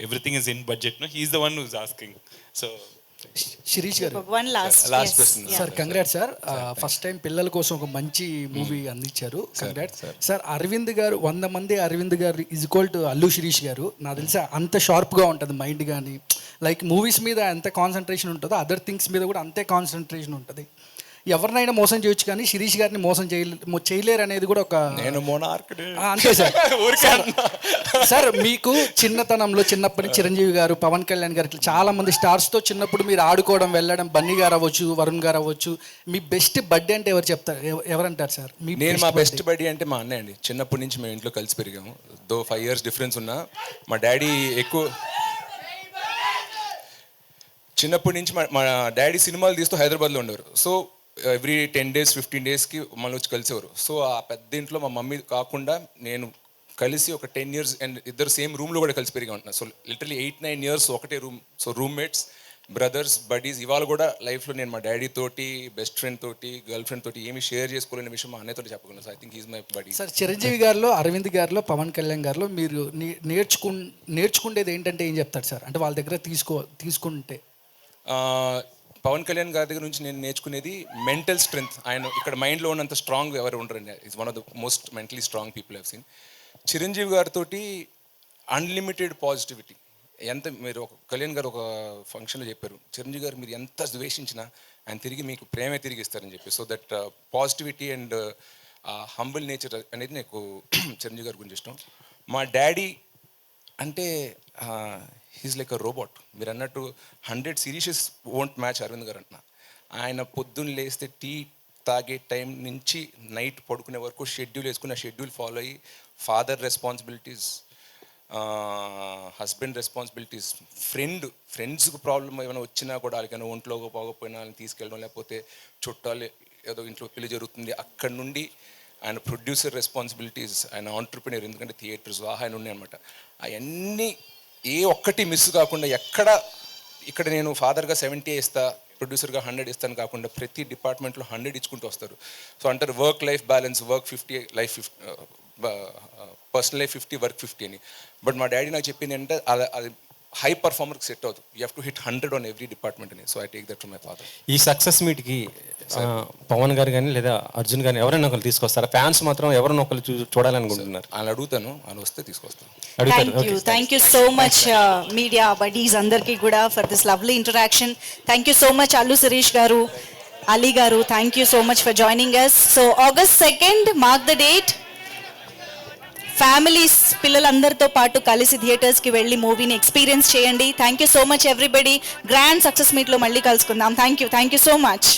everything is in budget, no, he's the one who's asking. So Shirish garu, one last question sir. Congrats sir, first time పిల్లల కోసం ఒక మంచి movie అందించారు. Congrats sir. Arvind గారు 100 మంది అరవింద్ గారు is equal to Allu Sirish గారు. నాకు తెలిసి అంత షార్ప్గా ఉంటుంది మైండ్, కానీ లైక్ మూవీస్ మీద ఎంత కాన్సన్ట్రేషన్ ఉంటుందో అదర్ థింగ్స్ మీద కూడా అంతే కాన్సన్ట్రేషన్ ఉంటుంది. ఎవరినైనా మోసం చేయొచ్చు, కానీ శిరీష్ గారిని మోసం చేయలేరు అనేది కూడా ఒక అంతే సార్. సార్ మీకు చిన్నతనంలో చిన్నప్పటి చిరంజీవి గారు, పవన్ కళ్యాణ్ గారు, ఇట్లా చాలా మంది స్టార్స్తో చిన్నప్పుడు మీరు ఆడుకోవడం వెళ్ళడం, బన్నీ గారు అవ్వచ్చు, వరుణ్ గారు అవ్వచ్చు, మీ బెస్ట్ బర్త్డే అంటే ఎవరంటారు సార్? నేను మా బెస్ట్ బర్త్డే అంటే మా అన్నయ్య అండి. చిన్నప్పటి నుంచి మేము ఇంట్లో కలిసి పెరిగాము. 5 years డిఫరెన్స్ ఉన్నా మా డాడీ చిన్నప్పటి నుంచి మా డాడీ సినిమాలు తీస్తూ హైదరాబాద్లో ఉండేవారు. సో ఎవ్రీ 10 days 15 daysకి మళ్ళీ వచ్చి కలిసేవారు. సో ఆ పెద్ద ఇంట్లో మా మమ్మీ కాకుండా నేను కలిసి ఒక 10 years అండ్ ఇద్దరు సేమ్ రూమ్లో కూడా కలిసి పెరిగి ఉంటున్నారు. సో లిటరలీ 8-9 years ఒకటే room. So roommates, brothers, buddies. ఇవాళ కూడా లైఫ్లో నేను మా డాడీ తోటి, బెస్ట్ ఫ్రెండ్ తోటి, గర్ల్ ఫ్రెండ్ తోటి ఏమి షేర్ చేసుకోలేని విషయం మా అన్నయ్యతో చెప్పగలను. So I think is my body. Sir Chiranjeevi గారిలో, అరవింద్ గారిలో, పవన్ కళ్యాణ్ గారిలో మీరు నేర్చుకునేది ఏంటంటే ఏం చెప్తారు సార్? అంటే వాళ్ళ దగ్గర తీసుకుంటే పవన్ కళ్యాణ్ గారి దగ్గర నుంచి నేను నేర్చుకునేది మెంటల్ స్ట్రెంగ్త్. ఆయన ఇక్కడ మైండ్లో ఉన్నంత స్ట్రాంగ్ ఎవరు ఉండరండి. It's one of the most mentally strong people have seen. Chiranjeevi గారితో అన్లిమిటెడ్ పాజిటివిటీ. ఎంత మీరు ఒక కళ్యాణ్ గారు ఒక ఫంక్షన్లో చెప్పారు, చిరంజీవి గారు మీరు ఎంత ద్వేషించినా ఆయన తిరిగి మీకు ప్రేమే తిరిగి ఇస్తారని చెప్పి. So that positivity and humble nature అనేది నాకు చిరంజీవి గారి గురించి ఇష్టం. మా డాడీ అంటే హీస్ లైక్ అ రోబోట్. మీరు అన్నట్టు 100 series వోంట్ మ్యాచ్ అరవింద్ గారు అంటున్నా. ఆయన పొద్దున్న లేస్తే టీ తాగే టైం నుంచి నైట్ పడుకునే వరకు షెడ్యూల్ వేసుకుని ఆ షెడ్యూల్ ఫాలో అయ్యి ఫాదర్ రెస్పాన్సిబిలిటీస్, హస్బెండ్ రెస్పాన్సిబిలిటీస్, ఫ్రెండ్స్కి ప్రాబ్లం ఏమైనా వచ్చినా కూడా వాళ్ళకైనా ఒంట్లో పోకపోయినా వాళ్ళని తీసుకెళ్ళడం, లేకపోతే చుట్టాలు ఏదో ఇంట్లో పెళ్లి జరుగుతుంది అక్కడి నుండి ఆయన ప్రొడ్యూసర్ రెస్పాన్సిబిలిటీస్, ఆయన ఆంటర్ప్రినర్, ఎందుకంటే థియేటర్స్ ఆయన ఉన్నాయి అనమాట. అవన్నీ ఏ ఒక్కటి మిస్ కాకుండా ఇక్కడ నేను ఫాదర్గా 70 ఇస్తా, ప్రొడ్యూసర్గా 100 ఇస్తాను కాకుండా ప్రతి డిపార్ట్మెంట్లో 100 ఇచ్చుకుంటూ వస్తారు. సో అంటారు work life balance, work 50, life 50, personal life 50, work 50 అని. బట్ మా డాడీ నాకు చెప్పింది అంటే అది హై పర్ఫార్మర్కి సెట్ అవుతుంది. You have to hit 100 on every department అని. So I take that from my father. ఈ సక్సెస్ మీట్కి పవన్ గారు కానీ లేదా అర్జున్ కానీ ఎవరైనా ఒకరు తీసుకొస్తారా? ఫ్యాన్స్ మాత్రం ఎవరైనా ఒకరు చూడాలనుకుంటున్నారు. ఆయన అడుగుతాను, ఆయన వస్తే తీసుకొస్తాను. Thank you so much media buddies అందరికీ కూడా for this lovely interaction. Thank you so much Allu Sirish garu, Ali garu, thank you so much for joining us. So August 2nd mark the date. Families, పిల్లలందరితో పాటు కలిసి థియేటర్స్కి వెళ్ళి మూవీని ఎక్స్పీరియన్స్ చేయండి. Thank you so much everybody. Grand success మీట్లో మళ్ళీ కలుసుకుందాం. Thank you so much.